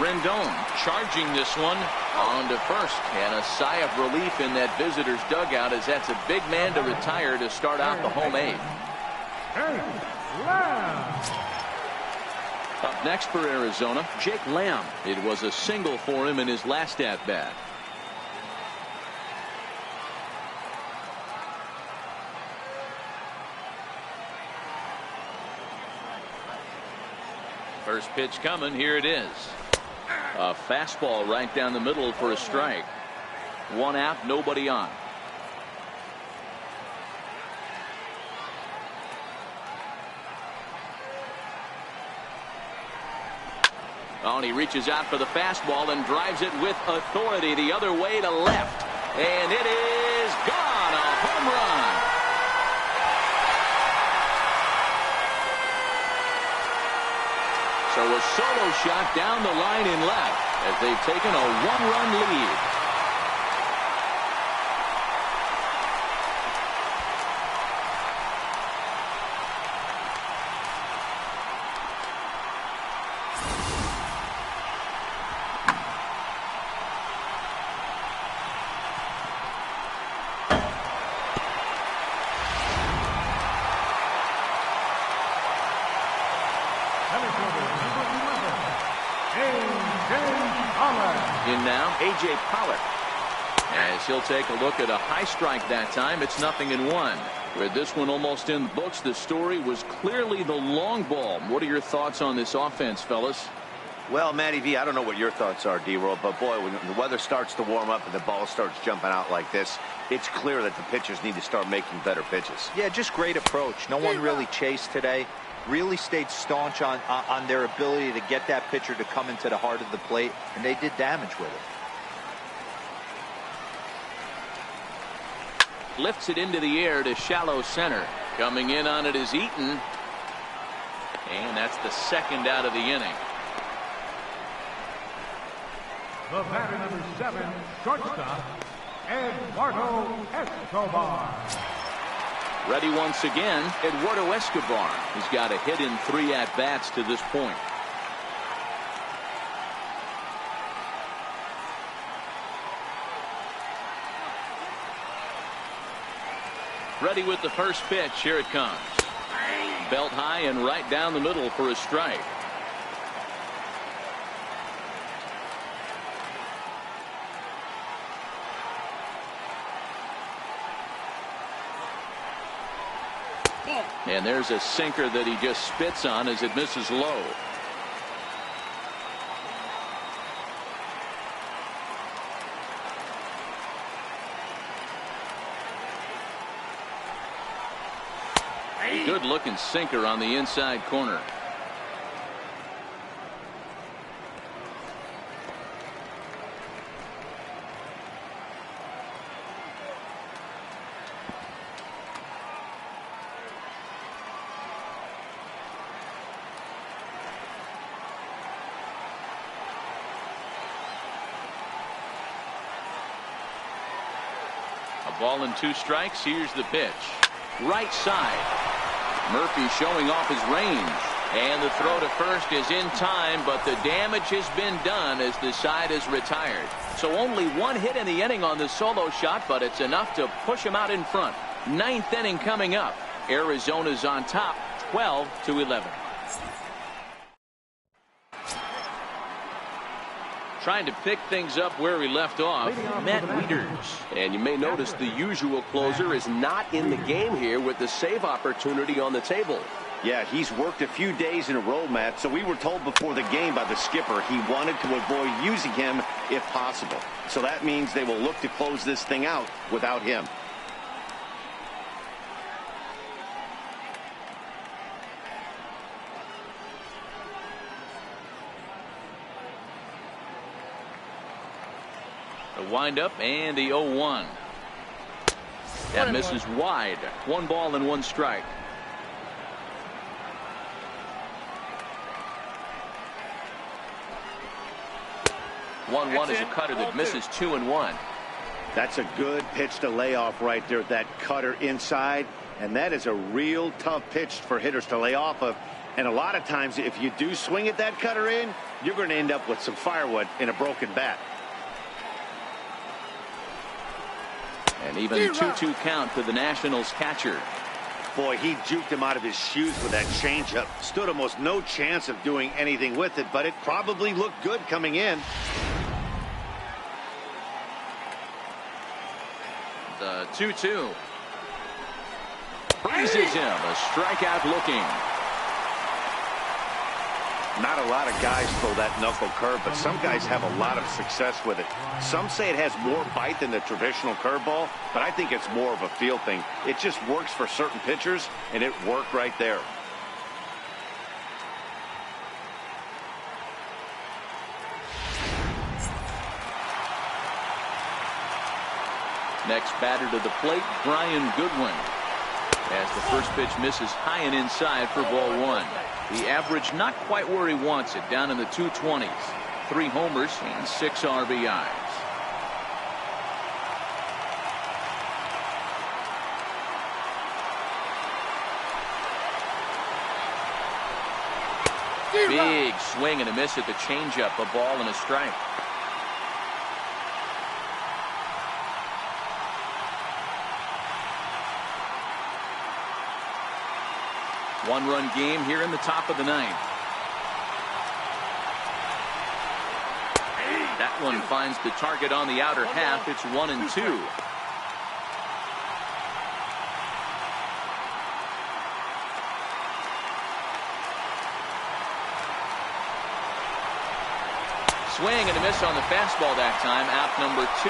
Rendon charging this one on to first, and a sigh of relief in that visitor's dugout, as that's a big man to retire to start out the home 8th. Up next for Arizona, Jake Lamb. It was a single for him in his last at-bat. First pitch coming. Here it is. A fastball right down the middle for a strike. 1 out, nobody on. Oh, and he reaches out for the fastball and drives it with authority the other way to left. And it is gone. A home run. So a solo shot down the line in left as they've taken a 1-run lead. A.J. Pollock. As he'll take a look at a high strike that time, it's 0-1. With this one almost in the books, the story was clearly the long ball. What are your thoughts on this offense, fellas? Well, Matty V, I don't know what your thoughts are, D-Roll, but boy, when the weather starts to warm up and the ball starts jumping out like this, it's clear that the pitchers need to start making better pitches. Yeah, just great approach. No one really chased today. Really stayed staunch on their ability to get that pitcher to come into the heart of the plate, and they did damage with it. Lifts it into the air to shallow center. Coming in on it is Eaton. And that's the second out of the inning. The batter, number 7, shortstop, Eduardo Escobar. Ready once again, Eduardo Escobar. He's got a hit in 3 at-bats to this point. Ready with the first pitch. Here it comes. Belt high and right down the middle for a strike. And there's a sinker that he just spits on as it misses low. Good looking sinker on the inside corner. A ball and 2 strikes. Here's the pitch. Right side. Murphy showing off his range. And the throw to first is in time, but the damage has been done as the side is retired. So only 1 hit in the inning on the solo shot, but it's enough to push him out in front. 9th inning coming up. Arizona's on top, 12-11. Trying to pick things up where we left off, Matt Wieters. And you may notice the usual closer is not in the game here with the save opportunity on the table. Yeah, he's worked a few days in a row, Matt, so we were told before the game by the skipper he wanted to avoid using him if possible. So that means they will look to close this thing out without him. The windup and the 0-1. That misses wide. 1 ball and 1 strike. One is a cutter that misses 2-1. That's a good pitch to lay off right there. That cutter inside, and that is a real tough pitch for hitters to lay off of. And a lot of times, if you do swing at that cutter in, you're going to end up with some firewood in a broken bat. And even 2-2 count to the Nationals catcher. Boy, he juked him out of his shoes with that changeup. Stood almost no chance of doing anything with it, but it probably looked good coming in. The 2-2. Freezes him. A strikeout looking. Not a lot of guys throw that knuckle curve, but some guys have a lot of success with it. Some say it has more bite than the traditional curveball, but I think it's more of a feel thing. It just works for certain pitchers, and it worked right there. Next batter to the plate, Brian Goodwin. As the first pitch misses high and inside for ball 1. The average not quite where he wants it, down in the 220s. 3 homers and 6 RBIs. Big swing and a miss at the changeup, a ball and a strike. One-run game here in the top of the 9th. That one finds the target on the outer half. It's 1-2. Swing and a miss on the fastball that time. Out number 2.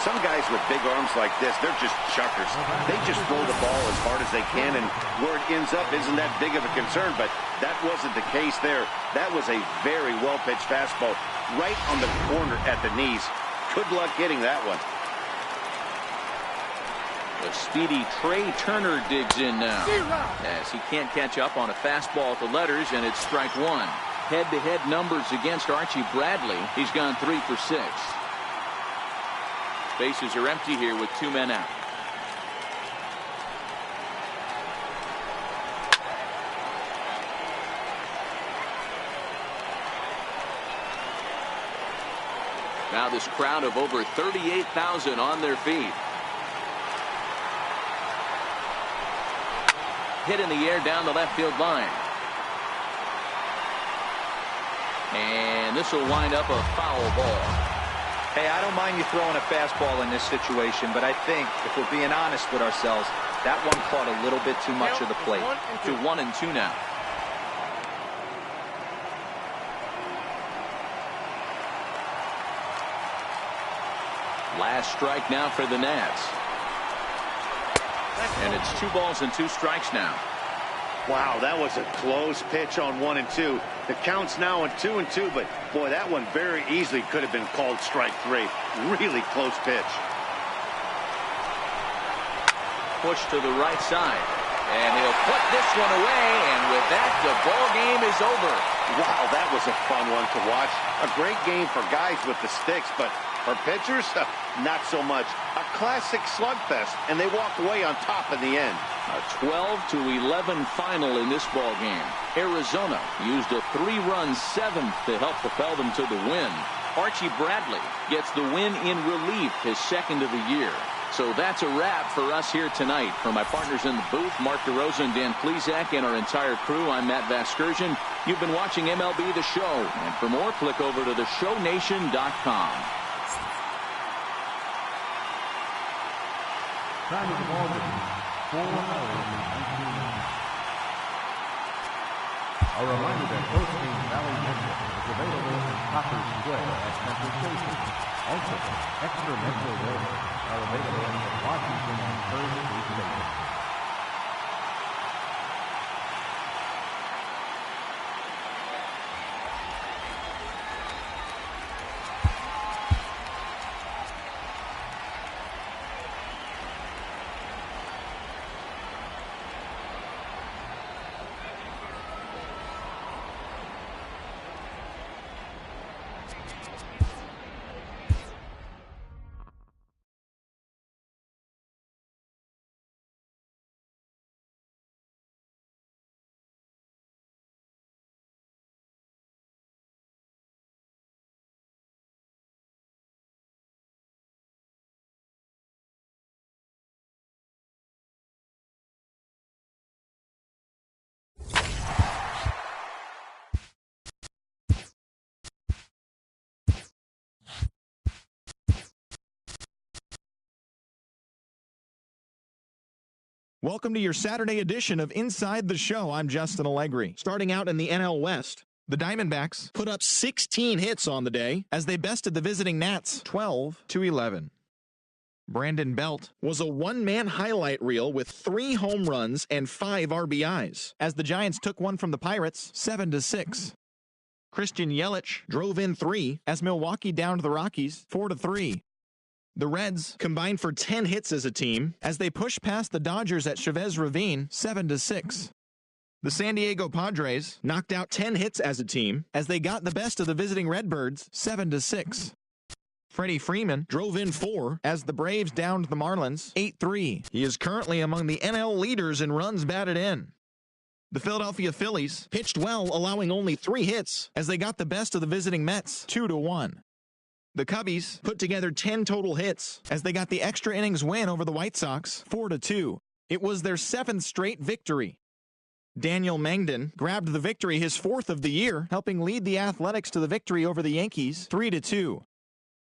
Some guys with big arms like this, they're just chuckers. They just throw the ball as hard as they can, and where it ends up isn't that big of a concern, but that wasn't the case there. That was a very well-pitched fastball right on the corner at the knees. Good luck getting that one. The speedy Trey Turner digs in now, as he can't catch up on a fastball at the letters, and it's strike 1. Head-to-head numbers against Archie Bradley. He's gone 3 for 6. Bases are empty here with 2 men out. Now this crowd of over 38,000 on their feet. Hit in the air down the left field line. And this will wind up a foul ball. Hey, I don't mind you throwing a fastball in this situation, but I think if we're being honest with ourselves, that one caught a little bit too much of the plate. To 1-2 now. Last strike now for the Nats. And it's 2 balls and 2 strikes now. Wow, that was a close pitch on 1-2. The count's now on 2-2, but boy, that one very easily could have been called strike 3. Really close pitch. Push to the right side, and he'll put this one away, and with that, the ball game is over. Wow, that was a fun one to watch. A great game for guys with the sticks, but for pitchers, not so much. A classic slugfest, and they walked away on top in the end. A 12-11 final in this ball game. Arizona used a 3-run 7th to help propel them to the win. Archie Bradley gets the win in relief, his 2nd of the year. So that's a wrap for us here tonight. For my partners in the booth, Mark DeRosa and Dan Plesac, and our entire crew, I'm Matt Vasgersian. You've been watching MLB The Show. And for more, click over to theshownation.com. Time of the ball game, 4 hours and 19 minutes. A reminder that Coasting Valley Metro is available in Copper Square at Metro Station. Also, extra Metro rails are available at Washington and Third Street Station. Welcome to your Saturday edition of Inside the Show. I'm Justin Allegri. Starting out in the NL West, the Diamondbacks put up 16 hits on the day as they bested the visiting Nats 12-11. Brandon Belt was a one-man highlight reel with 3 home runs and 5 RBIs as the Giants took one from the Pirates 7-6. Christian Yelich drove in 3 as Milwaukee downed the Rockies 4-3. The Reds combined for 10 hits as a team as they pushed past the Dodgers at Chavez Ravine 7-6. The San Diego Padres knocked out 10 hits as a team as they got the best of the visiting Redbirds 7-6. Freddie Freeman drove in 4 as the Braves downed the Marlins 8-3. He is currently among the NL leaders in runs batted in. The Philadelphia Phillies pitched well, allowing only 3 hits as they got the best of the visiting Mets 2-1. The Cubbies put together 10 total hits as they got the extra innings win over the White Sox 4-2. It was their 7th straight victory. Daniel Mangden grabbed the victory, his 4th of the year, helping lead the Athletics to the victory over the Yankees 3-2.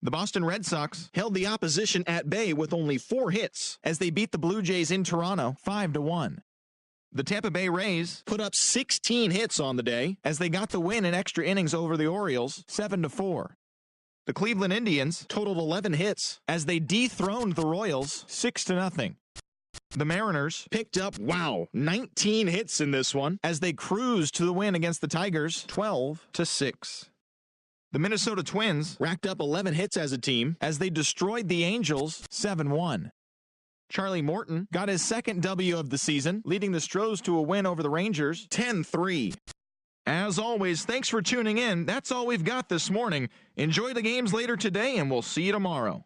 The Boston Red Sox held the opposition at bay with only 4 hits as they beat the Blue Jays in Toronto 5-1. The Tampa Bay Rays put up 16 hits on the day as they got the win in extra innings over the Orioles 7-4. The Cleveland Indians totaled 11 hits as they dethroned the Royals 6-0. The Mariners picked up, 19 hits in this one as they cruised to the win against the Tigers 12-6. The Minnesota Twins racked up 11 hits as a team as they destroyed the Angels 7-1. Charlie Morton got his 2nd W of the season, leading the Stros to a win over the Rangers 10-3. As always, thanks for tuning in. That's all we've got this morning. Enjoy the games later today, and we'll see you tomorrow.